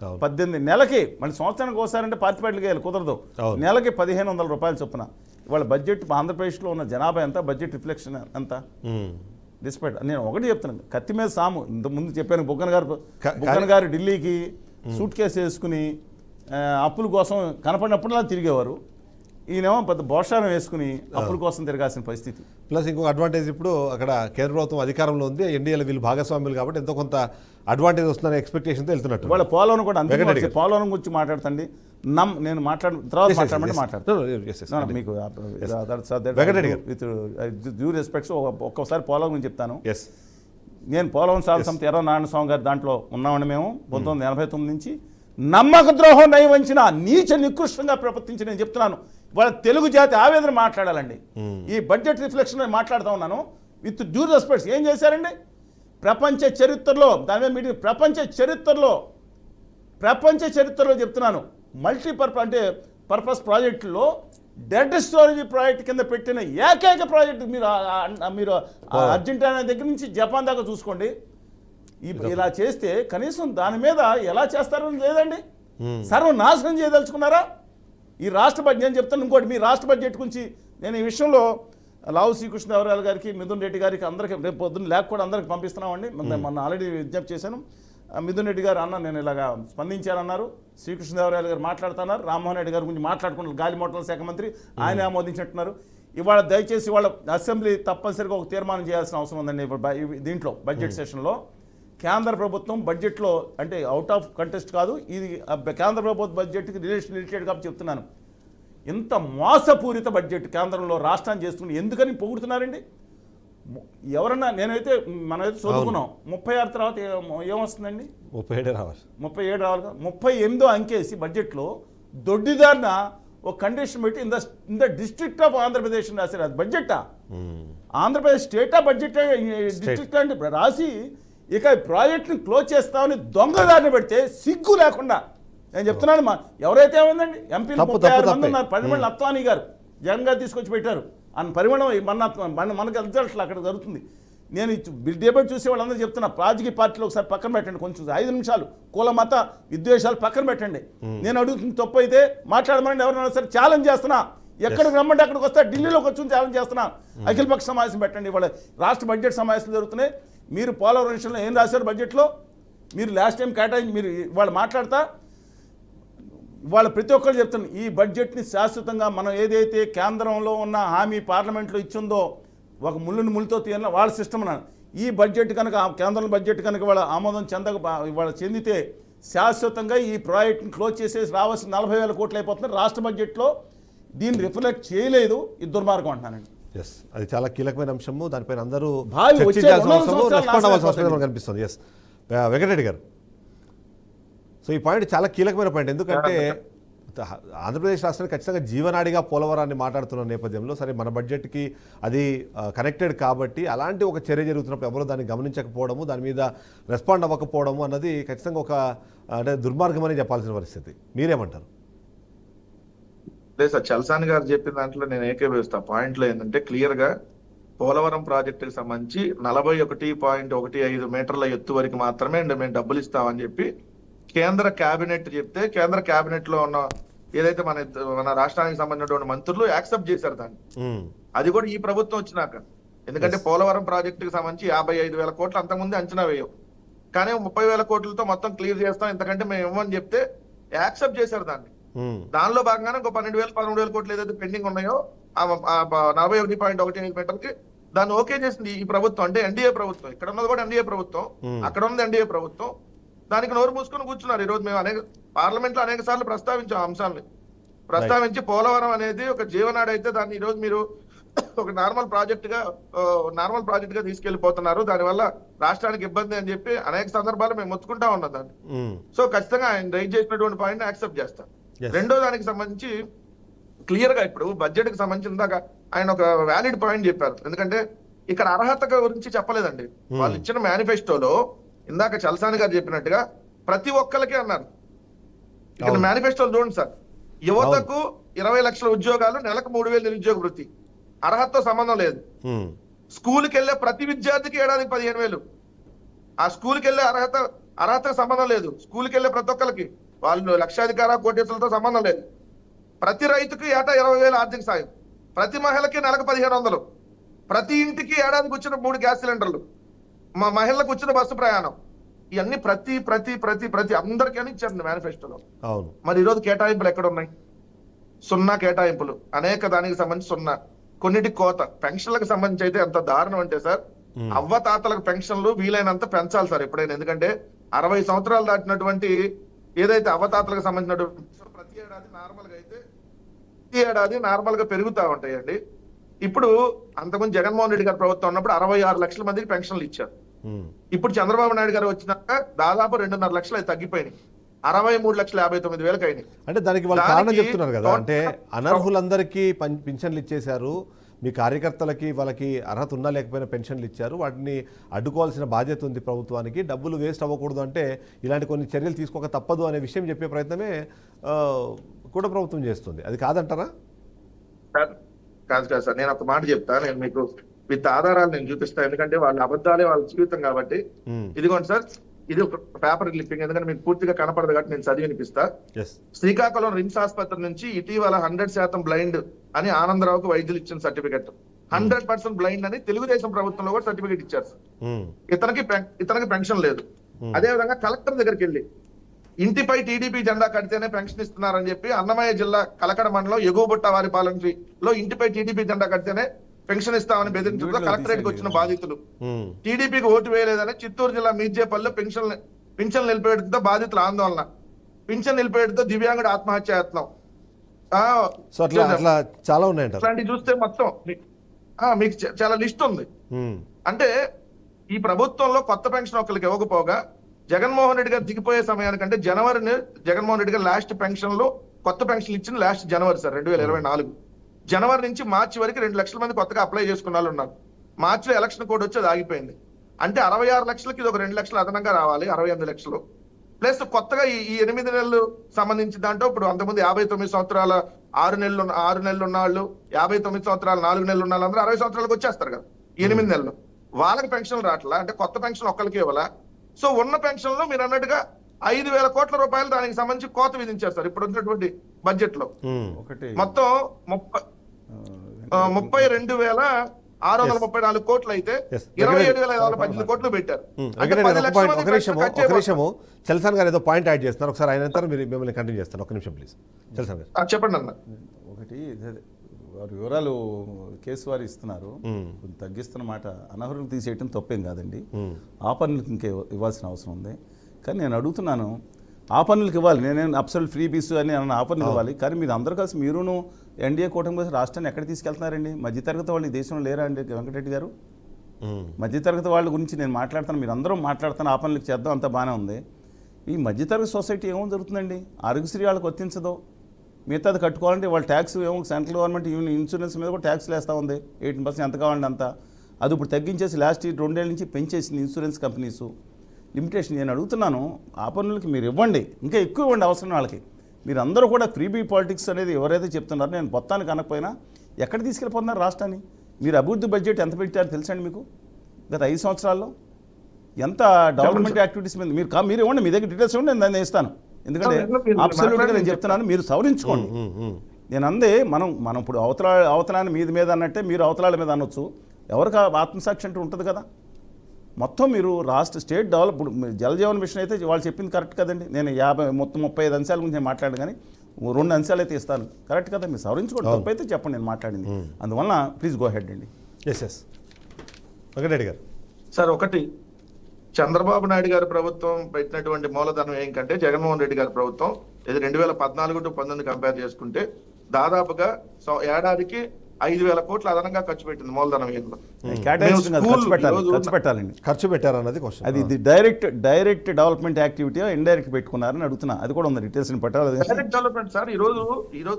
18 నెలకి, మళ్ళీ సంవత్సరానికి ఒకసారంటే పార్టిసిపేట్లకి వెళ్ళి కుదరదు, నెలకి 1,500 రూపాయలు చొప్పున. ఇవాళ బడ్జెట్ ఆంధ్రప్రదేశ్లో ఉన్న జనాభా ఎంత, బడ్జెట్ రిఫ్లెక్షన్ ఎంత? డిస్పైట్ నేను ఒకటి చెప్తున్నాను, కత్తి మీద సాము. ఇంతకుముందు చెప్పాను, బుగ్గన గారు ఢిల్లీకి సూట్ కేసు వేసుకుని అప్పుల కోసం కనపడినప్పుడల్లా తిరిగేవారు. ఈయనేమో పెద్ద భోషారం వేసుకుని అప్పుల కోసం తిరగాల్సిన పరిస్థితి. ప్లస్ ఇంకొక అడ్వాంటేజ్, ఇప్పుడు అక్కడ కేంద్ర ప్రభుత్వం అధికారంలో ఉంది, ఎన్డీఏలో వీళ్ళు భాగస్వామ్యులు కాబట్టి ఎంతో కొంత అడ్వాంటేజ్ వస్తుందనే ఎక్స్పెక్టేషన్తో వెళ్తున్నట్టు. వాళ్ళ పోలవరం కూడా అంతే. పోలవరం గురించి మాట్లాడుతండి, నేను తర్వాత మాట్లాడమంటే మాట్లాడతాను మీకు విత్ డ్యూ రెస్పెక్ట్స్. ఒక్కసారి పోలవరం గురించి చెప్తాను. నేను పోలవరం సాధన సమితి ఎర్ర నారాయణ స్వామి గారి దాంట్లో ఉన్నామని మేము 1989 నుంచి నమ్మక ద్రోహం నయవంచిన నీచ నికృష్టంగా ప్రవర్తించి నేను చెప్తున్నాను. వాళ్ళ తెలుగు జాతి ఆవేదన మాట్లాడాలండి. ఈ బడ్జెట్ రిఫ్లెక్షన్ మాట్లాడుతూ ఉన్నాను విత్ డ్యూ రెస్పెక్ట్స్. ఏం చేశారండి ప్రపంచ చరిత్రలో, దాని మీద మీటింగ్, ప్రపంచ చరిత్రలో చెప్తున్నాను, పర్పస్ ప్రాజెక్టులో డెడ్ స్టోరేజ్ ప్రాజెక్ట్ కింద పెట్టిన ఏకైక ప్రాజెక్టు మీరు అర్జెంటీనా దగ్గర నుంచి జపాన్ దాకా చూసుకోండి. ఇలా చేస్తే కనీసం దాని మీద ఎలా చేస్తారని లేదండి. సర్వనాశనం చేయదలుచుకున్నారా ఈ రాష్ట్ర బడ్జెట్? నేను చెప్తాను ఇంకోటి, మీ రాష్ట్ర బడ్జెట్ గురించి నేను ఈ విషయంలో లావు శ్రీకృష్ణదేవరాయలు గారికి, మిథున్ రెడ్డి గారికి అందరికీ రేపు పొద్దున్న లేకపోతే అందరికి పంపిస్తున్నామండి. మొన్న ఆల్రెడీ విజ్ఞప్తి చేశాను. మిథున్ రెడ్డి గారు అన్న నేను ఇలాగా స్పందించారన్నారు, శ్రీకృష్ణదేవరాయలు గారు మాట్లాడుతున్నారు, రామ్మోహన్ రెడ్డి గారి గురించి మాట్లాడుకున్నారు, గాలి మోటార్ల శాఖ మంత్రి, ఆయన ఆమోదించినట్టున్నారు. ఇవాళ దయచేసి వాళ్ళ అసెంబ్లీ తప్పనిసరిగా ఒక తీర్మానం చేయాల్సిన అవసరం ఉందండి. దీంట్లో బడ్జెట్ సెషన్లో కేంద్ర ప్రభుత్వం బడ్జెట్లో, అంటే అవుట్ ఆఫ్ కంటెస్ట్ కాదు, ఇది కేంద్ర ప్రభుత్వ బడ్జెట్కి రిలేటెడ్ కాబట్టి చెప్తున్నాను. ఇంత మోసపూరిత బడ్జెట్ కేంద్రంలో రాష్ట్రాన్ని చేస్తుంది ఎందుకని పొగుడుతున్నారండి? ఎవరన్నా మనమైతే చదువుకున్నాం 36 తర్వాత ఏమొస్తుందండి? 37 రావాలి. 38వ అంకేసి బడ్జెట్లో దొడ్డిదారిన ఒక కండిషన్ పెట్టి in the district of Andhra Pradesh రాశారు. అది బడ్జెటా? ఆంధ్రప్రదేశ్ స్టేటా బడ్జెట్ డిస్ట్రిక్ట్ అంటే రాసి ఇక ఈ ప్రాజెక్ట్ని క్లోజ్ చేస్తామని దొంగదారిని పెడితే సిగ్గు లేకుండా నేను చెప్తున్నాను ఎవరైతే ఏమైందండి ఎంపీలు తప్పు, 36 మంది తప్పే. ఉన్నారు. పరిమళ అత్వానీ గారు జగన్ గారు తీసుకొచ్చి పెట్టారు అని పరిమళం మనకు రిజల్ట్లు అక్కడ జరుగుతుంది. నేను డిబేట్ చూసే వాళ్ళందరూ చెప్తున్నా, రాజకీయ పార్టీలు ఒకసారి పక్కన పెట్టండి, కొంచెం 5 నిమిషాలు కుల మత విద్వేషాలు పక్కన పెట్టండి. నేను అడుగుతుంది తప్పు అయితే మాట్లాడమని ఎవరైనా సరే ఛాలెంజ్ చేస్తున్నా, ఎక్కడికి రమ్మంటే అక్కడికి వస్తే ఢిల్లీలోకి వచ్చి ఛాలెంజ్ చేస్తున్నా. అఖిలపక్ష సమావేశం పెట్టండి. ఇవాళ రాష్ట్ర బడ్జెట్ సమావేశాలు జరుగుతున్నాయి. మీరు పోలవరం విషయంలో ఏం రాశారు బడ్జెట్లో? మీరు లాస్ట్ టైం కేటాయించి మీరు వాళ్ళు మాట్లాడతా వాళ్ళ ప్రతి ఒక్కరు చెప్తున్నారు ఈ బడ్జెట్ని శాశ్వతంగా మనం ఏదైతే కేంద్రంలో ఉన్న హామీ పార్లమెంట్లో ఇచ్చిందో ఒక ముళ్ళుని ముళ్ళతో తీయాలని వాళ్ళ సిస్టమ్ అన్నారు. ఈ బడ్జెట్ కనుక కేంద్రం బడ్జెట్ కనుక వాళ్ళ ఆమోదం వాళ్ళ చెందితే శాశ్వతంగా ఈ ప్రాజెక్ట్ని క్లోజ్ చేసేసి రావాల్సిన 40,000 కోట్లు అయిపోతుంది. రాష్ట్ర బడ్జెట్లో దీన్ని రిఫ్లెక్ట్ చేయలేదు. ఇది దుర్మార్గం అంటున్నానండి. ఎస్, అది చాలా కీలకమైన అంశము. దానిపైన అందరూ భావి వచ్చే చర్చించాల్సిన 200 అవసరము, సంవత్సరాలు రెస్పాండ్ అవ్వాల్సిన అవసరం నాశనం మనకు కనిపిస్తుంది. ఎస్, వెంకటరెడ్డి గారు, సో ఈ పాయింట్ చాలా కీలకమైన పాయింట్. ఎందుకంటే ఆంధ్రప్రదేశ్ రాష్ట్రానికి ఖచ్చితంగా జీవనాడిగా పోలవరాన్ని మాట్లాడుతున్న నేపథ్యంలో సరే మన బడ్జెట్కి అది కనెక్టెడ్ కాబట్టి అలాంటి ఒక చర్య జరుగుతున్నప్పుడు ఎవరో దాన్ని గమనించకపోవడము, దాని మీద రెస్పాండ్ అవ్వకపోవడము అన్నది ఖచ్చితంగా ఒక అంటే దుర్మార్గం అని చెప్పాల్సిన పరిస్థితి. మీరేమంటారు? లేదు సార్, చలసాని గారు చెప్పిన దాంట్లో నేను ఏకీభవిస్తా. పాయింట్లో ఏంటంటే క్లియర్ గా పోలవరం ప్రాజెక్టుకి సంబంధించి 41.15 మీటర్ల ఎత్తు వరకు మాత్రమే మేము డబ్బులు ఇస్తామని చెప్పి కేంద్ర కేబినెట్ చెప్తే, కేంద్ర కేబినెట్ లో ఉన్న ఏదైతే మన రాష్ట్రానికి సంబంధించినటువంటి మంత్రులు యాక్సెప్ట్ చేశారు దాన్ని. అది కూడా ఈ ప్రభుత్వం వచ్చినాక. ఎందుకంటే పోలవరం ప్రాజెక్టుకి సంబంధించి 55,000 కోట్లు అంతకుముందు అంచనా వేయం, కానీ 30,000 కోట్లతో మొత్తం క్లియర్ చేస్తాం, ఎందుకంటే మేము ఇవ్వమని చెప్తే యాక్సెప్ట్ చేశారు దాన్ని. దానిలో భాగంగానే ఇంకో 12,000-13,000 కోట్లు ఏదైతే పెండింగ్ ఉన్నాయో 41.15 మీటర్కి దాన్ని ఓకే చేసింది ఈ ప్రభుత్వం. అంటే ఎన్డీఏ ప్రభుత్వం, ఇక్కడ ఉన్నది కూడా ఎన్డీఏ ప్రభుత్వం, అక్కడ ఉన్నది ఎన్డీఏ ప్రభుత్వం. దానికి నోరు మూసుకొని కూర్చున్నారు. ఈ రోజు మేము పార్లమెంట్ లో అనేక సార్లు ప్రస్తావించాం అంశాన్ని. ప్రస్తావించి పోలవరం అనేది ఒక జీవనాడి అయితే దాన్ని ఈ రోజు మీరు ఒక నార్మల్ ప్రాజెక్ట్ గా తీసుకెళ్లిపోతున్నారు, దానివల్ల రాష్ట్రానికి ఇబ్బంది అని చెప్పి అనేక సందర్భాలు మేము మొత్తుకుంటా ఉన్నాం దాన్ని. సో ఖచ్చితంగా ఆయన రైజ్ చేసినటువంటి పాయింట్ యాక్సెప్ట్ చేస్తాం. రెండో దానికి సంబంధించి క్లియర్ గా ఇప్పుడు బడ్జెట్ కి సంబంధించి ఇందాక ఆయన ఒక వ్యాలిడ్ పాయింట్ చెప్పారు. ఎందుకంటే ఇక్కడ అర్హత గురించి చెప్పలేదండి. వాళ్ళు ఇచ్చిన మేనిఫెస్టోలో ఇందాక చలసాని గారు చెప్పినట్టుగా ప్రతి ఒక్కరికి అన్నారు. ఇక్కడ మేనిఫెస్టోలు చూడండి సార్, యువతకు 20 లక్షల ఉద్యోగాలు, నెలకు 3,000 నిరుద్యోగ వృత్తి, అర్హతతో సంబంధం లేదు. స్కూల్కి వెళ్ళే ప్రతి విద్యార్థికి ఏడాదికి 15,000. ఆ స్కూల్కి వెళ్ళే అర్హత సంబంధం లేదు. స్కూల్కి వెళ్ళే ప్రతి ఒక్కరికి, వాళ్ళు లక్షాధికార కోటేశ్వరులతో సంబంధం లేదు. ప్రతి రైతుకి ఏటా 20,000 ఆర్థిక సాయం, ప్రతి మహిళకి నెలకు 1,500, ప్రతి ఇంటికి ఏడాదికి వచ్చిన 3 గ్యాస్ సిలిండర్లు, మా మహిళలకు వచ్చిన బస్సు ప్రయాణం, ఇవన్నీ ప్రతి ప్రతి ప్రతి ప్రతి అందరికీ అని ఇచ్చారు మేనిఫెస్టోలో. మరి ఈరోజు కేటాయింపులు ఎక్కడ ఉన్నాయి? 0 కేటాయింపులు, అనేక దానికి సంబంధించి 0. కొన్నిటికి కోత. పెన్షన్లకు సంబంధించి అయితే ఎంత దారుణం అంటే సార్, అవ్వ తాతలకు పెన్షన్లు వీలైనంత పెంచాలి సార్ ఎప్పుడైనా. ఎందుకంటే 60 సంవత్సరాలు దాటినటువంటి ఏదైతే అవ్వతాతలకు సంబంధించినటువంటి ప్రతి ఏడాది నార్మల్ గా పెరుగుతా ఉంటాయండి. ఇప్పుడు అంతకుముందు జగన్మోహన్ రెడ్డి గారి ప్రభుత్వం ఉన్నప్పుడు 66 లక్షల మందికి పెన్షన్లు ఇచ్చారు. ఇప్పుడు చంద్రబాబు నాయుడు గారు వచ్చినాక దాదాపు 2.5 లక్షలు తగ్గిపోయినాయి, 63,59,000 అయినాయి. అంటే దానికి వాళ్ళు కారణం చెప్తున్నారు కదా, అంటే అనర్హులందరికీ పింఛన్లు ఇచ్చేశారు, మీ కార్యకర్తలకి వాళ్ళకి అర్హత ఉన్నా లేకపోయినా పెన్షన్లు ఇచ్చారు, వాటిని అడ్డుకోవాల్సిన బాధ్యత ఉంది ప్రభుత్వానికి, డబ్బులు వేస్ట్ అవ్వకూడదు అంటే ఇలాంటి కొన్ని చర్యలు తీసుకోక తప్పదు అనే విషయం చెప్పే ప్రయత్నమే కూడా ప్రభుత్వం చేస్తుంది. అది కాదంటారా? కాదు సార్, నేను ఒక మాట చెప్తా, నేను మీకు విత్ ఆధారాలు నేను చూపిస్తాను. ఎందుకంటే వాళ్ళ అబద్ధాలే వాళ్ళ జీవితం కాబట్టి. ఇదిగోండి సార్, ఇది ఒక పేపర్ క్లిప్పింగ్, ఎందుకంటే మీకు పూర్తిగా కనపడదు కాబట్టి నేను చదివి వినిపిస్తా. శ్రీకాకుళం రిమ్స్ ఆసుపత్రి నుంచి ఇటీవల 100% బ్లైండ్ అని ఆనందరావుకు వైద్యులు ఇచ్చిన సర్టిఫికెట్, 100% బ్లైండ్ అని తెలుగుదేశం ప్రభుత్వంలో కూడా సర్టిఫికెట్ ఇచ్చారు. ఇతనికి పెన్షన్ లేదు. అదే విధంగా కలెక్టర్ దగ్గరికి వెళ్ళి ఇంటిపై టీడీపీ జెండా కడితేనే పెన్షన్ ఇస్తున్నారని చెప్పి అన్నమయ్య జిల్లా కలకడ మండలం ఎగువబుట్ట వారి పాలనలో ఇంటిపై టీడీపీ జెండా కడితేనే పెన్షన్ ఇస్తామని బెదిరించడంతో కలెక్టరేట్కి వచ్చిన బాధితులు, టీడీపీకి ఓటు వేయలేదని చిత్తూరు జిల్లా మీర్జేపల్లిలో పింఛన్ నిలిపేయడంతో బాధితుల ఆందోళన, పింఛన్ నిలిపేయడంతో దివ్యాంగుడు ఆత్మహత్య యత్నం. చాలా ఉన్నాయి. ఇట్లాంటివి చూస్తే మొత్తం మీకు చాలా లిస్ట్ ఉంది. అంటే ఈ ప్రభుత్వంలో కొత్త పెన్షన్ ఒకరికి ఇవ్వకపోగా జగన్మోహన్ రెడ్డి గారు దిగిపోయే సమయానికంటే జనవరిని జగన్మోహన్ రెడ్డి గారు లాస్ట్ పెన్షన్ లో కొత్త పెన్షన్ ఇచ్చిన లాస్ట్ జనవరి సార్ 2024. జనవరి నుంచి మార్చి వరకు 2 లక్షల మంది కొత్తగా అప్లై చేసుకున్న వాళ్ళు ఉన్నారు. మార్చిలో ఎలక్షన్ కోడ్ వచ్చి అది ఆగిపోయింది. అంటే 66 లక్షలకి ఇది ఒక 2 లక్షలు అదనంగా రావాలి, 68 లక్షలు. ప్లస్ కొత్తగా ఈ 8 నెలలు సంబంధించి దాంట్లో ఇప్పుడు అంతకుముందు 59 సంవత్సరాల 6 నెలలు ఉన్న వాళ్ళు, 59 సంవత్సరాలు 4 నెలలు ఉన్న వాళ్ళందరూ 60 సంవత్సరాలకు వచ్చేస్తారు కదా ఈ 8 నెలలు. వాళ్ళకి పెన్షన్ రావట్లా, అంటే కొత్త పెన్షన్ ఒక్కరికి ఇవ్వాలా. సో ఉన్న పెన్షన్ లో మీరు అన్నట్టుగా 5,000 కోట్ల రూపాయలు దానికి సంబంధించి కోత విధించేస్తారు ఇప్పుడు ఉన్నటువంటి బడ్జెట్ లో. ఒకటి మొత్తం 32,634 కోట్లు అయితే Yes. 27,518 కోట్లు పెట్టారు. అంటే 10 లక్షల మంది ఒక పెన్షన్ కట్ చేయబోతున్నారు. నిమిషము చల్సాన్ గారు ఏదో పాయింట్ యాడ్ చేస్తున్నారు, ఒకసారి ఆయన అంతా మీరు మిమ్మల్ని కంటిన్యూ చేస్తాను. ఒక నిమిషం ప్లీజ్ చల్సాన్ గారు. చెప్పండి అన్న. ఒకటి వారు వివరాలు కేసు వారు ఇస్తున్నారు, కొంచెం తగ్గిస్తున్న మాట అనర్హులకు తీసేయటం తప్పేం కాదండి. ఆ పనులకు ఇంకే ఇవ్వాల్సిన అవసరం ఉంది. కానీ నేను అడుగుతున్నాను, ఆ పనులకు ఇవ్వాలి, నేనేం అబ్సల్యూట్ ఫ్రీ బీస్ అని అన్న ఆ పనులు ఇవ్వాలి. కానీ మీరు అందరూ కలిసి మీరును ఎన్డీఏ కూటమి కోసం రాష్ట్రాన్ని ఎక్కడ తీసుకెళ్తున్నారండి? మధ్యతరగతి వాళ్ళు ఈ దేశంలో లేరా అండి వెంకటరెడ్డి గారు? మధ్యతరగతి వాళ్ళ గురించి నేను మాట్లాడుతాను, మీరు అందరూ మాట్లాడుతాను, ఆ పనులకు చేద్దాం, అంత బాగానే ఉంది. ఈ మధ్యతరగతి సొసైటీ ఏమో జరుగుతుందండి? ఆరోగ్యశ్రీ వాళ్ళకి వర్తించదు, మిగతాది కట్టుకోవాలంటే వాళ్ళ ట్యాక్స్ ఏమో సెంట్రల్ గవర్నమెంట్ ఇన్సూరెన్స్ మీద కూడా ట్యాక్స్లు వేస్తూ ఉంది 18% ఎంత కావాలంటే అంత. అది ఇప్పుడు తగ్గించేసి లాస్ట్ 2 ఏళ్ళ నుంచి పెంచేసింది ఇన్సూరెన్స్ కంపెనీసు లిమిటేషన్. నేను అడుగుతున్నాను, ఆ పనులకి మీరు ఇవ్వండి, ఇంకా ఎక్కువ ఇవ్వండి అవసరం వాళ్ళకి. మీరు అందరూ కూడా ఫ్రీబీ పాలిటిక్స్ అనేది ఎవరైతే చెప్తున్నారో, నేను మొత్తానికి అనకపోయినా ఎక్కడ తీసుకెళ్ళిపోతున్నారు రాష్ట్రాన్ని? మీరు అభివృద్ధి బడ్జెట్ ఎంత పెట్టారో తెలుసండి మీకు? గత 5 సంవత్సరాల్లో ఎంత డెవలప్మెంట్ యాక్టివిటీస్ మీద మీరు ఇవ్వండి, మీ దగ్గర డీటెయిల్స్ ఇవ్వండి, నేను దాన్ని ఇస్తాను. ఎందుకంటే అబ్సల్యూట్గా నేను చెప్తున్నాను, మీరు సవరించుకోండి. నేను అందే మనం ఇప్పుడు అవతలాన్ని మీద అన్నట్టే మీరు అవతలాల మీద అనొచ్చు. ఎవరికి ఆత్మసాక్షి అంటూ ఉంటుంది కదా. మొత్తం మీరు రాష్ట్ర స్టేట్ డెవలప్ ఇప్పుడు జలజీవన్ మిషన్ అయితే వాళ్ళు చెప్పింది కరెక్ట్ కదండి. నేను 35 అంశాల గురించి నేను మాట్లాడాను, కానీ 2 అంశాలు అయితే ఇస్తాను, కరెక్ట్ కదా. మీరు సవరించుకోండి, తప్పైతే చెప్పండి, నేను మాట్లాడింది. అందువల్ల ప్లీజ్ గో హెడ్ అండి. ఎస్ వెంకటరెడ్డి గారు. సార్, ఒకటి చంద్రబాబు నాయుడు గారి ప్రభుత్వం పెట్టినటువంటి మూలధనం ఏంటంటే జగన్మోహన్ రెడ్డి గారి ప్రభుత్వం ఇది 2014 to 19 కంపేర్ చేసుకుంటే దాదాపుగా ఏడాదికి 5,000 కోట్లు అదనంగా ఖర్చు పెట్టింది మూలధనం. ఖర్చు పెట్టారన్నది క్వశ్చన్. అది డైరెక్ట్ డెవలప్మెంట్ యాక్టివిటీ ఇండైరెక్ట్ పెట్టుకున్నారని అడుగుతున్నా, అది కూడా ఉంది డీటెయిల్స్ పెట్టాలి. డైరెక్ట్ డెవలప్మెంట్ సార్, ఈ రోజు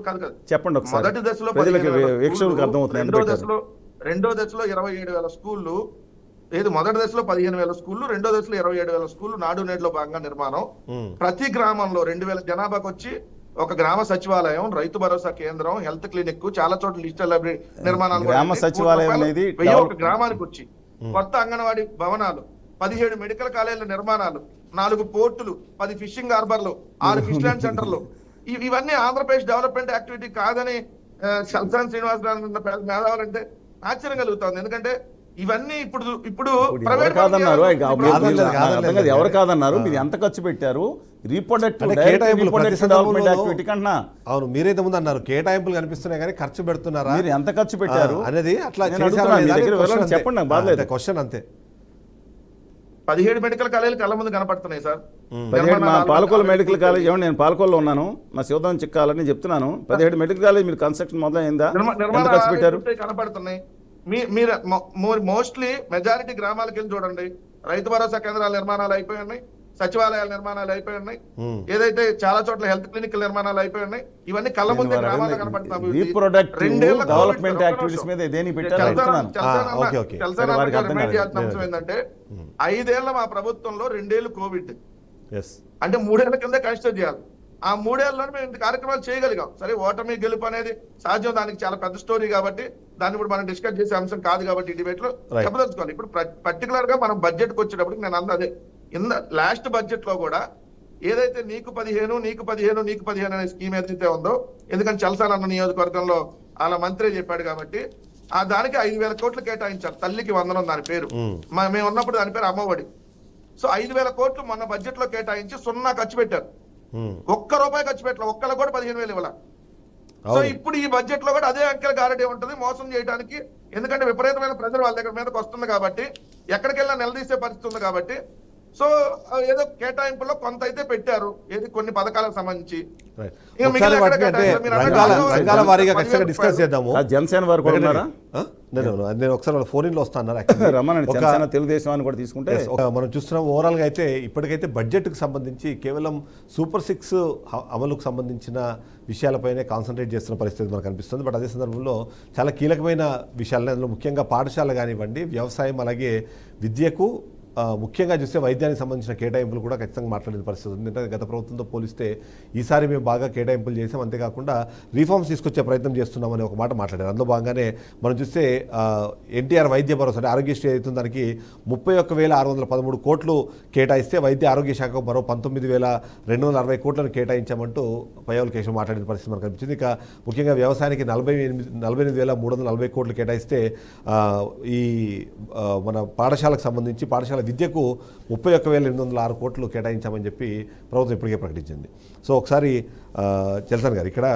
కాదు చెప్పండి ఒకసారి. మొదటి దశలో రెండో దశలో 27,000 స్కూళ్ళు, మొదటి దశలో 15,000 స్కూళ్ళు, రెండో దశలో 27,000 స్కూళ్ళు నాడు నేడులో భాగంగా నిర్మాణం. ప్రతి గ్రామంలో 2,000 జనాభాకు వచ్చి ఒక గ్రామ సచివాలయం, రైతు భరోసా కేంద్రం, హెల్త్ క్లినిక్, చాలా చోట్ల డిజిటల్ లైబ్రరీ నిర్మాణాలు. గ్రామ సచివాలయం అనేది ఒక గ్రామానికి వచ్చి కొత్త అంగన్వాడీ భవనాలు, 17 మెడికల్ కాలేజీల నిర్మాణాలు, 4 పోర్టులు, 10 ఫిషింగ్ హార్బర్లు, 6 ఫిష్ ల్యాండ్ సెంటర్లు. ఇవన్నీ ఆంధ్రప్రదేశ్ డెవలప్మెంట్ యాక్టివిటీ కాదని చల్సాని శ్రీనివాసరావు మేధావులంటే ఆశ్చర్యం కలుగుతుంది. ఎందుకంటే ఇవన్నీ ఇప్పుడు ఎవరు కాదన్నారు? మీరు ఎంత ఖర్చు పెట్టారు? అవును, మీరైతే ముందు అన్నారు కేటాయింపులు కనిపిస్తున్నాయి కానీ ఖర్చు పెడుతున్నారా, మీరు ఎంత ఖర్చు పెట్టారు అనేది అట్లా చెప్పండి. నాకు బాధలేదు క్వశ్చన్ అంతే. 17 మెడికల్ కాలేజీలు కళ్ళ ముందు కనపడుతున్నాయి సార్. 17 మా పాలకోల మెడికల్ కాలేజ్ ఏమో, నేను పాలకోల్లో ఉన్నాను, మా శివదాం చిక్కాలని చెప్తున్నాను. 17 మెడికల్ కాలేజ్ మీరు కన్స్ట్రక్షన్ మొదలైందా? ఎంత ఖర్చు పెట్టారు? కనపడుతున్నాయి. మీరు మోస్ట్లీ మెజారిటీ గ్రామాలకు వెళ్ళి చూడండి, రైతు భరోసా కేంద్రాల నిర్మాణాలు అయిపోయి ఉన్నాయి, సచివాలయాల నిర్మాణాలు అయిపోయి ఉన్నాయి, ఏదైతే చాలా చోట్ల హెల్త్ క్లినిక్ నిర్మాణాలు అయిపోయి ఉన్నాయి. ఇవన్నీ కళ్ళ ముందే గ్రామాల్లో కనపడుతున్నాయి. ఏంటంటే 5 ఏళ్ల మా ప్రభుత్వంలో 2 ఏళ్ళు కోవిడ్, అంటే 3 ఏళ్ల కింద కన్సిడర్ చేయాలి. ఆ 3 ఏళ్లలో మేము ఇంత కార్యక్రమాలు చేయగలిగాం. సరే, ఓటమి గెలుపు అనేది సహజం, దానికి చాలా పెద్ద స్టోరీ కాబట్టి దాన్ని ఇప్పుడు మనం డిస్కస్ చేసే అంశం కాదు కాబట్టి ఈ డిబేట్ లో చెప్పదలుచుకోవాలి. ఇప్పుడు పర్టికులర్ గా మనం బడ్జెట్ కు వచ్చేటప్పటికి నేను అదే లాస్ట్ బడ్జెట్ లో కూడా ఏదైతే నీకు 15 అనే స్కీమ్ ఏదైతే ఉందో, ఎందుకంటే చల్సాన్ అన్న నియోజకవర్గంలో అలా మంత్రి చెప్పాడు కాబట్టి ఆ దానికి 5,000 కోట్లు కేటాయించారు. తల్లికి వందనం దాని పేరు, మేము ఉన్నప్పుడు దాని పేరు అమ్మఒడి. సో 5,000 కోట్లు మొన్న బడ్జెట్ లో కేటాయించి 0 ఖర్చు పెట్టారు. ₹1 ఖర్చు పెట్టాలి, ఒక్కళ్ళు కూడా 15,000 ఇవ్వాలి. సో ఇప్పుడు ఈ బడ్జెట్ లో కూడా అదే అంకెల గారడీ ఉంటుంది మోసం చేయడానికి. ఎందుకంటే విపరీతమైన ప్రజలు వాళ్ళ దగ్గర మీదకి వస్తుంది కాబట్టి, ఎక్కడికెళ్ళినా నిలదీసే పరిస్థితి ఉంది కాబట్టి సో ఏదో కేటాయింపులో కొంత అయితే పెట్టారు, ఏది కొన్ని పథకాలకు సంబంధించి. Right. ఇక ఒకసారి మిగిలిన వాటిని ఎక్కడ అంటే మీరు రంగాల అన్నట్టు రంగాల వారీగా 10,000 ఖచ్చితంగా డిస్కస్ చేద్దాము. ఆ జనసేన వారు కూడా ఉన్నారా? ఆ? నేను ఒకసారి వాళ్ళ ఫోన్ ఇన్లో వస్తాను రమ్మనండి, జనసేన తెలుగుదేశం అని కూడా తీసుకుంటే మనం చూస్తున్నాం ఓవరాల్గా అయితే ఇప్పటికైతే బడ్జెట్కి సంబంధించి కేవలం సూపర్ 6 అమలుకు సంబంధించిన విషయాలపైనే కాన్సన్ట్రేట్ చేస్తున్న పరిస్థితి మనకు కనిపిస్తుంది. బట్ అదే సందర్భంలో చాలా కీలకమైన విషయాలని, అందులో ముఖ్యంగా పాఠశాల కానివ్వండి, వ్యవసాయం, అలాగే విద్యకు ముఖ్యంగా చూస్తే వైద్యానికి సంబంధించిన కేటాయింపులు కూడా ఖచ్చితంగా మాట్లాడిన పరిస్థితి ఉంది. ఎందుకంటే గత ప్రభుత్వంతో పోలిస్తే ఈసారి మేము బాగా కేటాయింపులు చేసాం, అంతేకాకుండా రిఫార్మ్స్ తీసుకొచ్చే ప్రయత్నం చేస్తున్నామని ఒక మాట మాట్లాడారు. అందులో భాగంగానే మనం చూస్తే ఎన్టీఆర్ వైద్య భరోసా అంటే ఆరోగ్యశ్రీ అవుతుంది, దానికి 31,613 కోట్లు కేటాయిస్తే వైద్య ఆరోగ్య శాఖకు మరో 19,260 కోట్లను కేటాయించామంటూ పయ్యావుల కేశవ్ మాట్లాడిన పరిస్థితి మనకు కనిపించింది. ఇక ముఖ్యంగా వ్యవసాయానికి 48,440 కోట్లు కేటాయిస్తే ఈ మన పాఠశాలకు సంబంధించి పాఠశాల విద్యకు 31,806 కోట్లు కేటాయించామని చెప్పి ప్రభుత్వం ఇప్పటికే ప్రకటించింది. సో ఒకసారి చల్సాన్ గారు, ఇక్కడ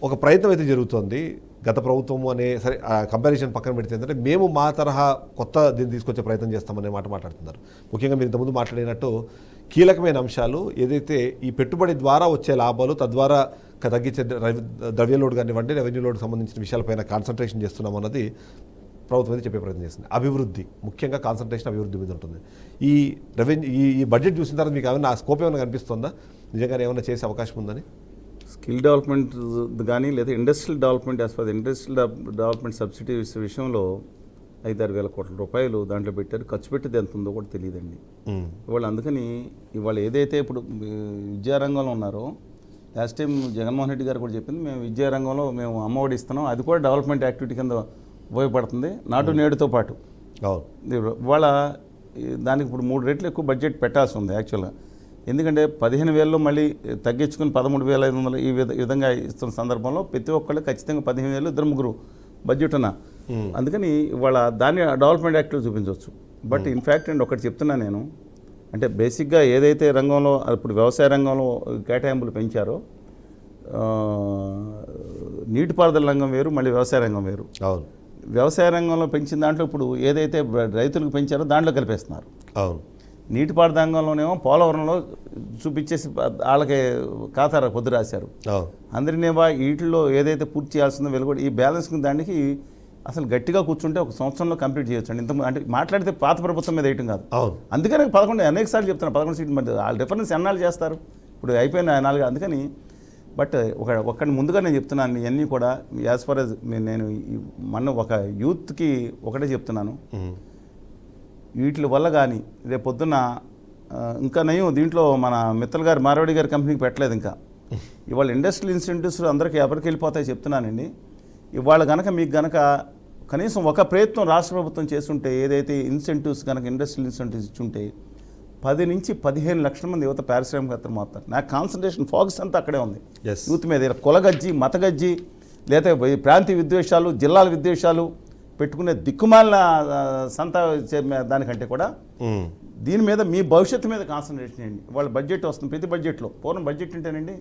ఒక ప్రయత్నం అయితే జరుగుతోంది. గత ప్రభుత్వం అనే సరే కంపారిజన్ పక్కన పెడితే ఏంటంటే మేము మా తరహా కొత్త దీన్ని తీసుకొచ్చే ప్రయత్నం చేస్తామనే మాట మాట్లాడుతున్నారు. ముఖ్యంగా మీరు ఇంతకుముందు మాట్లాడినట్టు కీలకమైన అంశాలు ఏదైతే ఈ పెట్టుబడి ద్వారా వచ్చే లాభాలు, తద్వారా తగ్గించే ద్రవ్య లోడ్ కానివ్వండి, రెవెన్యూ లోడ్ సంబంధించిన విషయాలపైన కాన్సన్ట్రేషన్ చేస్తున్నాం అన్నది ప్రభుత్వం అయితే చెప్పే ప్రయత్నం చేస్తుంది. అభివృద్ధి, ముఖ్యంగా కాన్సన్ట్రేషన్ అభివృద్ధి మీద ఉంటుంది. ఈ రెవెన్యూ ఈ బడ్జెట్ చూసిన తర్వాత మీకు ఏమైనా ఆ స్కోప్ ఏమైనా కనిపిస్తుందా, నిజంగా ఏమైనా చేసే అవకాశం ఉందని? స్కిల్ డెవలప్మెంట్ కానీ లేదా industrial development, as per industrial development subsidies విషయంలో 5-6 వేల కోట్ల రూపాయలు దాంట్లో పెట్టారు. ఖర్చు పెట్టేది ఎంత ఉందో కూడా తెలియదండి ఇవాళ. అందుకని ఇవాళ ఏదైతే ఇప్పుడు విద్యారంగంలో ఉన్నారో, లాస్ట్ టైం జగన్మోహన్ రెడ్డి గారు కూడా చెప్పింది, మేము విద్యారంగంలో మేము అమ్మఒడి ఇస్తున్నాం, అది కూడా డెవలప్మెంట్ యాక్టివిటీ కింద ఉపయోగపడుతుంది నాటు నేడుతో పాటు. ఇవాళ దానికి ఇప్పుడు 3 రెట్లు ఎక్కువ బడ్జెట్ పెట్టాల్సి ఉంది యాక్చువల్గా. ఎందుకంటే 15,000లో మళ్ళీ తగ్గించుకుని 13,500 ఈ విధంగా ఇస్తున్న సందర్భంలో ప్రతి ఒక్కళ్ళు ఖచ్చితంగా 15,000 2-3 బడ్జెట్ ఉన్నా. అందుకని ఇవాళ దాన్ని డెవలప్మెంట్ యాక్టివ్ చూపించవచ్చు. బట్ ఇన్ఫ్యాక్ట్ అండ్ ఒకటి చెప్తున్నా నేను, అంటే బేసిక్గా ఏదైతే రంగంలో ఇప్పుడు వ్యవసాయ రంగంలో కేటాయింపులు పెంచారో, నీటిపారుదల రంగం వేరు, మళ్ళీ వ్యవసాయ రంగం వేరు. అవును, వ్యవసాయ రంగంలో పెంచిన దాంట్లో ఇప్పుడు ఏదైతే రైతులకు పెంచారో దాంట్లో కలిపేస్తున్నారు. అవును, నీటిపారుదల రంగంలోనేమో పోలవరంలో చూపించేసి వాళ్ళకి ఖాతా పొద్దు రాశారు. అందరినేవా వీటిలో ఏదైతే పూర్తి చేయాల్సిందో వెలువడి ఈ బ్యాలెన్స్ దానికి అసలు గట్టిగా కూర్చుంటే 1 సంవత్సరంలో కంప్లీట్ చేయొచ్చు అండి. ఇంత అంటే మాట్లాడితే పాత ప్రభుత్వం మీద వేయటం కాదు. అందుకని 11 అనేక సార్లు చెప్తున్నారు 11 సీట్లు మరి వాళ్ళ డిఫరెన్స్ ఎన్నాళ్ళు చేస్తారు, ఇప్పుడు అయిపోయిన 4. అందుకని బట్ ఒక్కడి ముందుగా నేను చెప్తున్నాను, ఇవన్నీ కూడా యాజ్ ఫర్ యాజ్ నేను మన ఒక యూత్కి ఒకటే చెప్తున్నాను, వీటి వల్ల కానీ రేపు పొద్దున్న ఇంకా నయం దీంట్లో మన మిత్తల్ గారు మారవాడి గారి కంపెనీకి పెట్టలేదు. ఇంకా ఇవాళ ఇండస్ట్రియల్ ఇన్సెంటివ్స్ అందరికీ ఎవరికి వెళ్ళిపోతాయి చెప్తున్నానండి. ఇవాళ కనుక మీకు కనుక కనీసం ఒక ప్రయత్నం రాష్ట్ర ప్రభుత్వం చేస్తుంటే, ఏదైతే ఇన్సెంటివ్స్ కనుక ఇండస్ట్రియల్ ఇన్సెంటివ్స్ ఇచ్చుంటే 10 నుంచి 15 లక్షల మంది యువత పారిశ్రామికవేత్తలు మారుతారు. నా కాన్సన్ట్రేషన్ ఫోకస్ అంతా అక్కడే ఉంది, యూత్ మీద. కులగజ్జి, మతగజ్జి, లేదా ప్రాంతీయ విద్వేషాలు, జిల్లాల విద్వేషాలు పెట్టుకునే దిక్కుమాలిన సంత దానికంటే కూడా దీని మీద మీ భవిష్యత్తు మీద కాన్సన్ట్రేషన్ చేయండి. వాళ్ళ బడ్జెట్ వస్తుంది ప్రతి బడ్జెట్లో. పూర్వం బడ్జెట్ ఉంటేనండి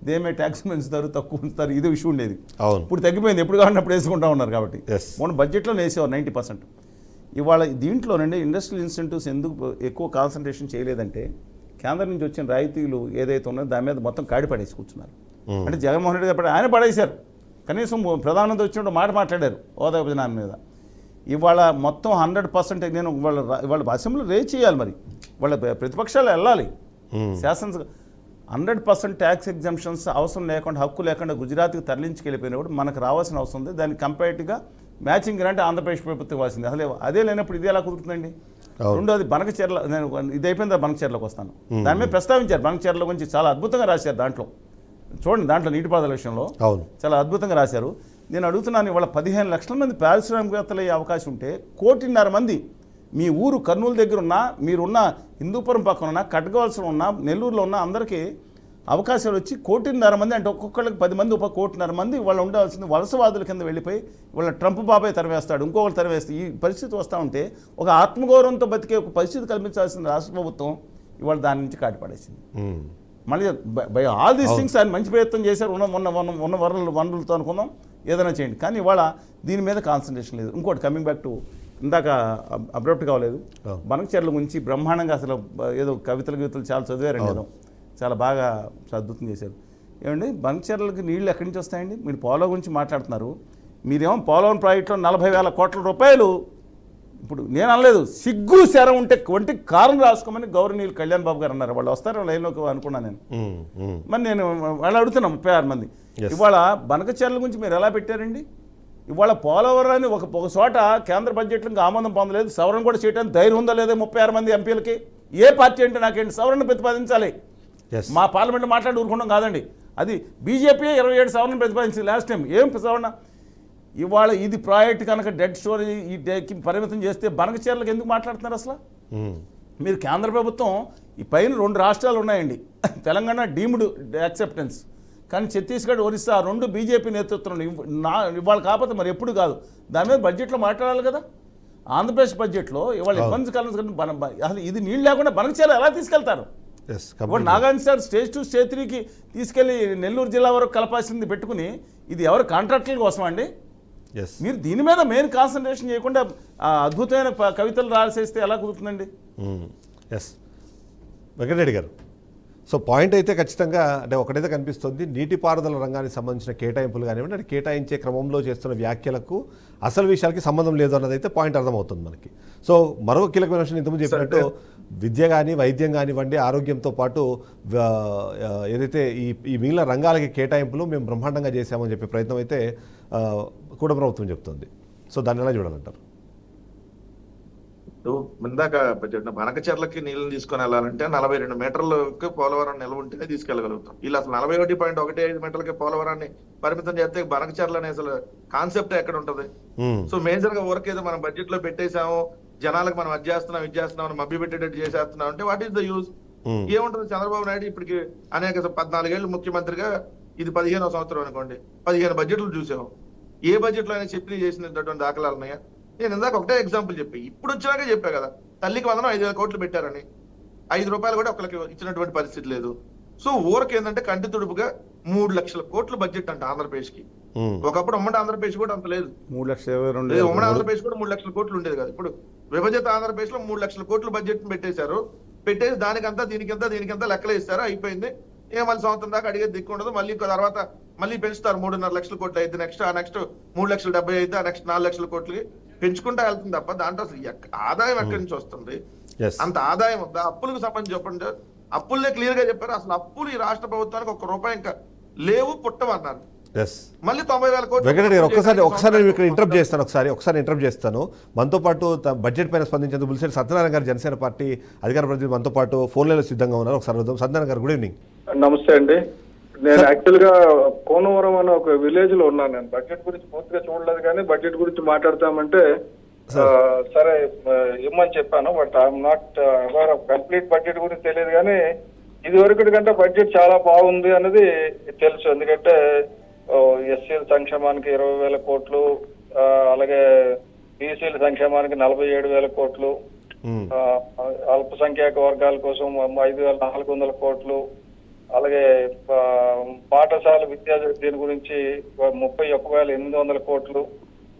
దేమే ట్యాక్స్ పెంచుతారు, తక్కువ ఉంచుతారు, ఇది ఇష్యూ ఉండేది. ఇప్పుడు తగ్గిపోయింది, ఎప్పుడు కావాలంటే అప్పుడు వేసుకుంటా ఉన్నారు. కాబట్టి మన బడ్జెట్లో వేసేవారు 90%. ఇవాళ దీంట్లోనండి ఇండస్ట్రియల్ ఇన్సెంటివ్స్ ఎందుకు ఎక్కువ కాన్సన్ట్రేషన్ చేయలేదంటే, కేంద్రం నుంచి వచ్చిన రాయితీలు ఏదైతే ఉన్నాయో దాని మీద మొత్తం కాడి పడేసి కూర్చున్నారు. అంటే జగన్మోహన్ రెడ్డి గారు ఆయన పడేశారు, కనీసం ప్రధానమంత్రి వచ్చినప్పుడు మాట మాట్లాడారు హోదా విభజన మీద. ఇవాళ మొత్తం 100% నేను వాళ్ళ అసెంబ్లీ రేజ్ చేయాలి, మరి వాళ్ళ ప్రతిపక్షాలు వెళ్ళాలి. శాసనసభ 100% ట్యాక్స్ ఎగ్జంప్షన్స్ అవసరం లేకుండా, హక్కు లేకుండా గుజరాత్కి తరలించుకెళ్ళిపోయినప్పుడు మనకు రావాల్సిన అవసరం ఉంది. దానికి కంపేటివ్గా మ్యాచింగ్ గ్రాంట్ ఆంధ్రప్రదేశ్ ప్రభుత్వం ఇవ్వాల్సింది. అసలు అదే లేనప్పుడు ఇది ఎలా కుదురుతుందండి? రెండోది బనకచెర్ల, నేను ఇది అయిపోయిన తర్వాత బనకచెర్లకు వస్తాను. దాని మీద ప్రస్తావించారు, బనకచెర్ల గురించి చాలా అద్భుతంగా రాశారు. దాంట్లో చూడండి, దాంట్లో నీటిపారుదల విషయంలో చాలా అద్భుతంగా రాశారు. నేను అడుగుతున్నాను, ఇవాళ 15 లక్షల మంది పారిశ్రామికవేత్తలు అయ్యే అవకాశం ఉంటే 1.5 కోటి మీ ఊరు కర్నూలు దగ్గర ఉన్నా, మీరున్న హిందూపురం పక్కన ఉన్నా, కట్గవలసలో ఉన్నా, నెల్లూరులో ఉన్న అందరికీ అవకాశాలు వచ్చి 1.5 కోటి అంటే ఒక్కొక్కరికి 10 మంది 1.5 కోటి వాళ్ళు ఉండాల్సింది వలసవాదుల కింద వెళ్ళిపోయి వాళ్ళ ట్రంప్ బాబాయ్ తరివేస్తాడు, ఇంకొకరు తరివేస్తాడు. ఈ పరిస్థితి వస్తూ ఉంటే ఒక ఆత్మగౌరవంతో బతికే ఒక పరిస్థితి కల్పించాల్సిన రాష్ట్ర ప్రభుత్వం ఇవాళ దాని నుంచి కాటిపడేసింది. మళ్ళీ బై ఆల్ దీస్ థింగ్స్ ఆయన మంచి ప్రయత్నం చేశారు, ఉన్న వనరులతో అనుకుందాం, ఏదైనా చేయండి. కానీ ఇవాళ దీని మీద కాన్సన్ట్రేషన్ లేదు. ఇంకోటి కమింగ్ బ్యాక్ టు ఇందాక అబ్రప్ట్ కావలేదు. Oh. బనకచెర్ల గురించి బ్రహ్మాండంగా అసలు ఏదో కవితలు చాలా చదివారండి. ఏదో చాలా బాగా అద్భుతం చేశారు. ఏమండి బనకచెర్లకి నీళ్లు ఎక్కడి నుంచి వస్తాయండి? మీరు పోలవరం గురించి మాట్లాడుతున్నారు. మీరేమో పోలవరం ప్రాజెక్టులో 40,000 కోట్ల రూపాయలు, ఇప్పుడు నేను అనలేదు, సిగ్గు శరం ఉంటే వంటి కారం రాసుకోమని గౌరవనీయులు కళ్యాణ్ బాబు గారు అన్నారు. వాళ్ళు వస్తారో లైన్లోకి అనుకున్నాను నేను. మరి నేను వాళ్ళు అడుగుతున్నా 36 మంది. ఇవాళ బనకచెర్ల గురించి మీరు ఎలా పెట్టారండి? ఇవాళ పోలవరాన్ని ఒక చోట కేంద్ర బడ్జెట్లో ఆమోదం పొందలేదు, సవరణ కూడా చేయడానికి ధైర్యం ఉందా లేదా 36 మంది ఎంపీలకి? ఏ పార్టీ అంటే నాకేంటి సవరణ ప్రతిపాదించాలి? మా పార్లమెంట్ మాట్లాడి ఊరుకోవడం కాదండి. అది బీజేపీ 27 సవరణ ప్రతిపాదించింది లాస్ట్ టైం. ఏం సవరణ? ఇవాళ ఇది ప్రాజెక్ట్ కనుక డెడ్ స్టోరేజ్ ఈ డేకి పరిమితం చేస్తే బనకచెర్లకు ఎందుకు మాట్లాడుతున్నారు అసలు? మీరు కేంద్ర ప్రభుత్వం ఈ పైన 2 రాష్ట్రాలు ఉన్నాయండి, తెలంగాణ డీమ్డ్ యాక్సెప్టెన్స్, కానీ ఛత్తీస్గఢ్, ఒరిస్సా 2 బీజేపీ నేతృత్వంలో ఇవాళ కాకపోతే మరి ఎప్పుడు కాదు. దాని మీద బడ్జెట్లో మాట్లాడాలి కదా. ఆంధ్రప్రదేశ్ బడ్జెట్లో ఇవాళ ఇబ్బంది కలిగి అసలు ఇది నీళ్ళు లేకుండా బనకచెర్ల ఎలా తీసుకెళ్తారు? ఇప్పుడు నాగార్జున సార్ స్టేజ్ 2 స్టేజ్ 3కి తీసుకెళ్లి నెల్లూరు జిల్లా వరకు కలపాల్సింది పెట్టుకుని ఇది ఎవరు కాంట్రాక్టుల కోసం అండి? మీరు దీని మీద మెయిన్ కాన్సన్ట్రేషన్ చేయకుండా అద్భుతమైన కవితలు రాసేస్తే ఎలా కుదురుతుందండి? ఎస్ వెంకటరెడ్డి గారు, సో పాయింట్ అయితే ఖచ్చితంగా అంటే ఒకటైతే కనిపిస్తుంది, నీటిపారుదల రంగానికి సంబంధించిన కేటాయింపులు కానివ్వండి, అంటే కేటాయించే క్రమంలో చేస్తున్న వ్యాఖ్యలకు అసలు విషయాలకి సంబంధం లేదు అన్నది అయితే పాయింట్ అర్థమవుతుంది మనకి. సో మరొక కీలకమైన విషయం ఇంతకుముందు చెప్పినట్టు విద్య కానీ వైద్యం కానివ్వండి, ఆరోగ్యంతో పాటు ఏదైతే ఈ మిగిలిన రంగాలకి కేటాయింపులు మేము బ్రహ్మాండంగా చేశామని చెప్పే ప్రయత్నం అయితే కూడా ప్రభుత్వం చెప్తుంది. సో దాన్ని ఎలా చూడాలంటారు? ఇందాక బనకచెర్లకి నీళ్ళని తీసుకొని వెళ్ళాలంటే 42 మీటర్లకి పోలవరం నిల్వ ఉంటేనే తీసుకెళ్ళగలుగుతాం. వీళ్ళు అసలు 41.15 మీటర్లకి పోలవరాన్ని పరిమితం చేస్తే బనకచెర్లని అసలు కాన్సెప్ట్ ఎక్కడ ఉంటది? సో మేజర్ గా వర్క్ ఏదో మనం బడ్జెట్ లో పెట్టేసాము, జనాలకు మనం అది చేస్తున్నాం మభ్య పెట్టేటట్టు చేసేస్తున్నాం అంటే వాట్ ఈస్ ద యూజ్? ఏముంటుంది? చంద్రబాబు నాయుడు ఇప్పటికి అనేక 14 ఏళ్ళు ముఖ్యమంత్రిగా, ఇది 15వ సంవత్సరం అనుకోండి, 15 బడ్జెట్లు చూసాం. ఏ బడ్జెట్ లో అయినా చెప్పి చేసినటువంటి దాఖలాలు ఉన్నాయా? నేను ఇందాక ఒకటే ఎగ్జాంపుల్ చెప్పి ఇప్పుడు వచ్చినాకే చెప్పా కదా, తల్లికి వందనం 5,000 కోట్లు పెట్టారని, 5 రూపాయలు కూడా ఒకరికి ఇచ్చినటువంటి పరిస్థితి లేదు. సో ఊరికి ఏంటంటే కంటి తుడుపుగా 3 లక్షల కోట్లు బడ్జెట్ అంట ఆంధ్రప్రదేశ్ కి. ఒకప్పుడు ఉమ్మడి ఆంధ్రప్రదేశ్ కూడా అంత లేదు, 3,22,000 ఉమ్మడి ఆంధ్రప్రదేశ్ కూడా 3 లక్షల కోట్లు ఉండేది కదా. ఇప్పుడు విభజిత ఆంధ్రప్రదేశ్ లో 3 లక్షల కోట్లు బడ్జెట్ పెట్టేశారు. పెట్టేసి దానికంతా దీనికంతా లెక్కలు ఇస్తారు, అయిపోయింది. మళ్ళీ సంవత్సరం దాకా అడిగేది దిక్కు ఉండదు. మళ్ళీ తర్వాత మళ్ళీ పెంచుతారు, 3.5 లక్షల కోట్లు అయితే నెక్స్ట్ 3,70,000 అయితే ఆ నెక్స్ట్ 4 లక్షల కోట్లకి పెంచుకుంటా వెళ్తుంది తప్ప దాంట్లో అసలు ఆదాయం ఎక్కడి నుంచి వస్తుంది? అంత ఆదాయం ఉందా? అప్పులకు సంబంధించి చెప్పండి. అప్పులనే క్లియర్ గా చెప్పారు. అసలు అప్పులు ఈ రాష్ట్ర ప్రభుత్వానికి 1 రూపాయి ఇంకా లేవు, పుట్టమన్నారు. మళ్ళీ 90,000 కోట్లు. వెంకటరెడ్డి గారు ఒకసారి ఇక్కడ ఇంటరప్ట్ చేస్తాను. మనతో పాటు బడ్జెట్ పైన స్పందించేందుకు బుల్లిశెట్టి సత్యనారాయణ గారు, జనసేన పార్టీ అధికార ప్రతినిధి మనతో పాటు ఫోన్లలో సిద్ధంగా ఉన్నారు. ఒకసారి సత్యనారాయణ గారు, గుడ్ ఈవినింగ్. నమస్తే అండి. నేను యాక్చువల్ గా కోనవరం అనే ఒక విలేజ్ లో ఉన్నాను. నేను బడ్జెట్ గురించి పూర్తిగా చూడలేదు, కానీ బడ్జెట్ గురించి మాట్లాడతామంటే సరే ఇమ్మని చెప్పాను. But I'm not aware of complete budget గురించి తెలియదు, కానీ ఇది వరకు కంటే బడ్జెట్ చాలా బాగుంది అనేది తెలుసు. ఎందుకంటే ఎస్సీల సంక్షేమానికి 20,000 కోట్లు, అలాగే బీసీల సంక్షేమానికి 47,000 కోట్లు, అల్పసంఖ్యాక వర్గాల కోసం 5,400 కోట్లు, అలాగే పాఠశాల విద్యా దీని గురించి 31,800 కోట్లు,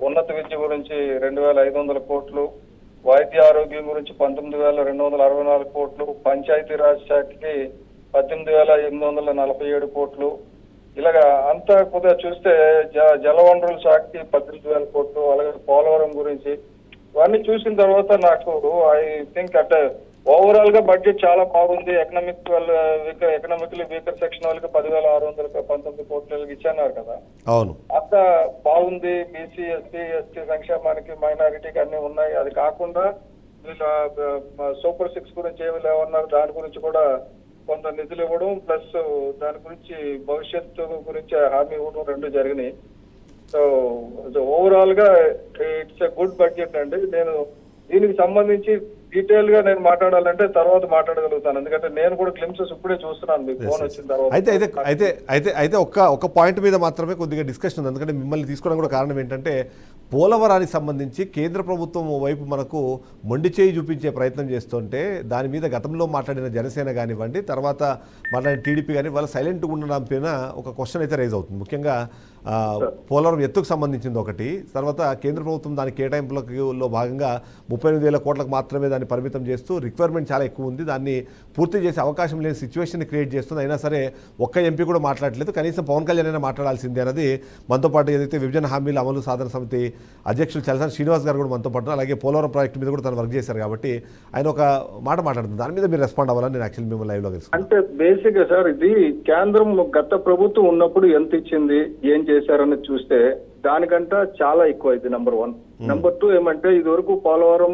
ఉన్నత విద్య గురించి 2,500 కోట్లు, వైద్య ఆరోగ్యం గురించి 19,264 కోట్లు, పంచాయతీరాజ్ శాఖకి 18,847 కోట్లు. ఇలాగా అంతా కొద్దిగా చూస్తే జలవనరుల శాఖకి 18,000 కోట్లు, అలాగే పోలవరం గురించి ఇవన్నీ చూసిన తర్వాత నాకు ఐ థింక్ అంటే ఓవరాల్ గా బడ్జెట్ చాలా బాగుంది. ఎకనామికలీ వీకర్ సెక్షన్ వాళ్ళకి 10,619 కోట్లు ఇచ్చన్నారు కదా, అవును, అంత బాగుంది. బీసీ ఎస్టీ సంక్షేమానికి, మైనారిటీకి అన్ని ఉన్నాయి. అది కాకుండా సూపర్ 6 గురించి ఏమి లేవన్నారు, దాని గురించి కూడా కొంత నిధులు ఇవ్వడం, ప్లస్ దాని గురించి భవిష్యత్తు గురించి హామీ ఇవ్వడం 2 జరిగినాయి. సో ఓవరాల్ గా ఇట్స్ ఎ గుడ్ బడ్జెట్ అండి. నేను దీనికి సంబంధించి డీటెయిల్ గా నేను మాట్లాడాలంటే తర్వాత మాట్లాడగలుగుతాను, ఎందుకంటే నేను కూడా గ్లిమ్సెస్ ఇప్పుడే చూస్తున్నాను మీకు ఫోన్ వచ్చిన తర్వాత. అయితే ఒక పాయింట్ మీద మాత్రమే కొద్దిగా డిస్కషన్ ఉంది. ఎందుకంటే మిమ్మల్ని తీసుకోవడం కూడా కారణం ఏంటంటే పోలవరానికి సంబంధించి కేంద్ర ప్రభుత్వం వైపు మనకు మొండి చేయి చూపించే ప్రయత్నం చేస్తుంటే దాని మీద గతంలో మాట్లాడిన జనసేన కానివ్వండి, తర్వాత మాట్లాడిన టీడీపీ కానీ వాళ్ళ సైలెంట్గా ఉండడం పైన ఒక క్వశ్చన్ అయితే రైజ్ అవుతుంది. ముఖ్యంగా పోలవరం ఎత్తుకు సంబంధించింది ఒకటి, తర్వాత కేంద్ర ప్రభుత్వం దాని కేటాయింపులలో భాగంగా 38,000 కోట్లకు మాత్రమే దాన్ని పరిమితం చేస్తూ రిక్వైర్మెంట్ చాలా ఎక్కువ ఉంది, దాన్ని పూర్తి చేసే అవకాశం లేని సిచ్యువేషన్ క్రియేట్ చేస్తుంది. అయినా సరే ఒక్క ఎంపీ కూడా మాట్లాడలేదు, కనీసం పవన్ కళ్యాణ్ అయినా మాట్లాడాల్సిందే అన్నది మనతో పాటు ఏదైతే విభజన హామీల అమలు సాధన సమితి అధ్యక్షులు చలసాని శ్రీనివాస్ గారు కూడా మనతో పాటు, అలాగే పోలవరం ప్రాజెక్టు మీద కూడా తను వర్క్ చేశారు కాబట్టి ఆయన ఒక మాట మాట్లాడుతుంది. దాని మీద మీరు రెస్పాండ్ అవ్వాలని నేను యాక్చువల్లీ మిమ్మల్ని లైవ్లో తెలుసు. అంటే బేసిక్ గా సార్, ఇది కేంద్రం గత ప్రభుత్వం ఉన్నప్పుడు ఎంత ఇచ్చింది, ఏం చేశారని చూస్తే దానికంటే చాలా ఎక్కువ ఇది నెంబర్ 1. నెంబర్ 2 ఏమంటే ఇది వరకు పోలవరం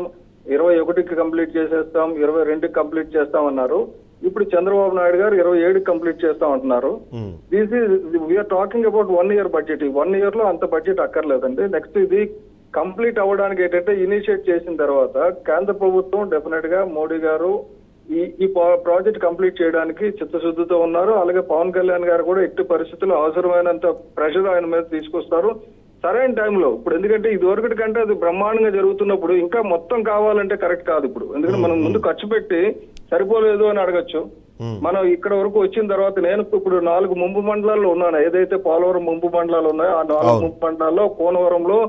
21కి కంప్లీట్ చేసేస్తాం, 22కి కంప్లీట్ చేస్తాం అన్నారు. ఇప్పుడు చంద్రబాబు నాయుడు గారు 27కి కంప్లీట్ చేస్తాం అంటున్నారు. This is we are talking about 1 year budget. ఈ 1 year లో అంత బడ్జెట్ అక్కర్లేదండి. నెక్స్ట్ ఇది కంప్లీట్ అవ్వడానికి ఏంటంటే ఇనిషియేట్ చేసిన తర్వాత కేంద్ర ప్రభుత్వం డెఫినెట్ గా మోడీ గారు ఈ ప్రాజెక్ట్ కంప్లీట్ చేయడానికి చిత్తశుద్ధితో ఉన్నారు. అలాగే పవన్ కళ్యాణ్ గారు కూడా ఎట్టి పరిస్థితుల్లో అవసరమైనంత ప్రెషర్ ఆయన మీద తీసుకొస్తారు సరైన టైంలో. ఇప్పుడు ఎందుకంటే ఇది వరకటి కంటే అది బ్రహ్మాండంగా జరుగుతున్నప్పుడు ఇంకా మొత్తం కావాలంటే కరెక్ట్ కాదు ఇప్పుడు. ఎందుకంటే మనం ముందు ఖర్చు పెట్టి సరిపోలేదు అని అడగచ్చు. మనం ఇక్కడ వరకు వచ్చిన తర్వాత నేను ఇప్పుడు 4 ముంపు మండలాల్లో ఉన్నాను. ఏదైతే పోలవరం ముంపు మండలాలు ఉన్నాయో ఆ 4 ముంపు మండలాల్లో కోనవరంలో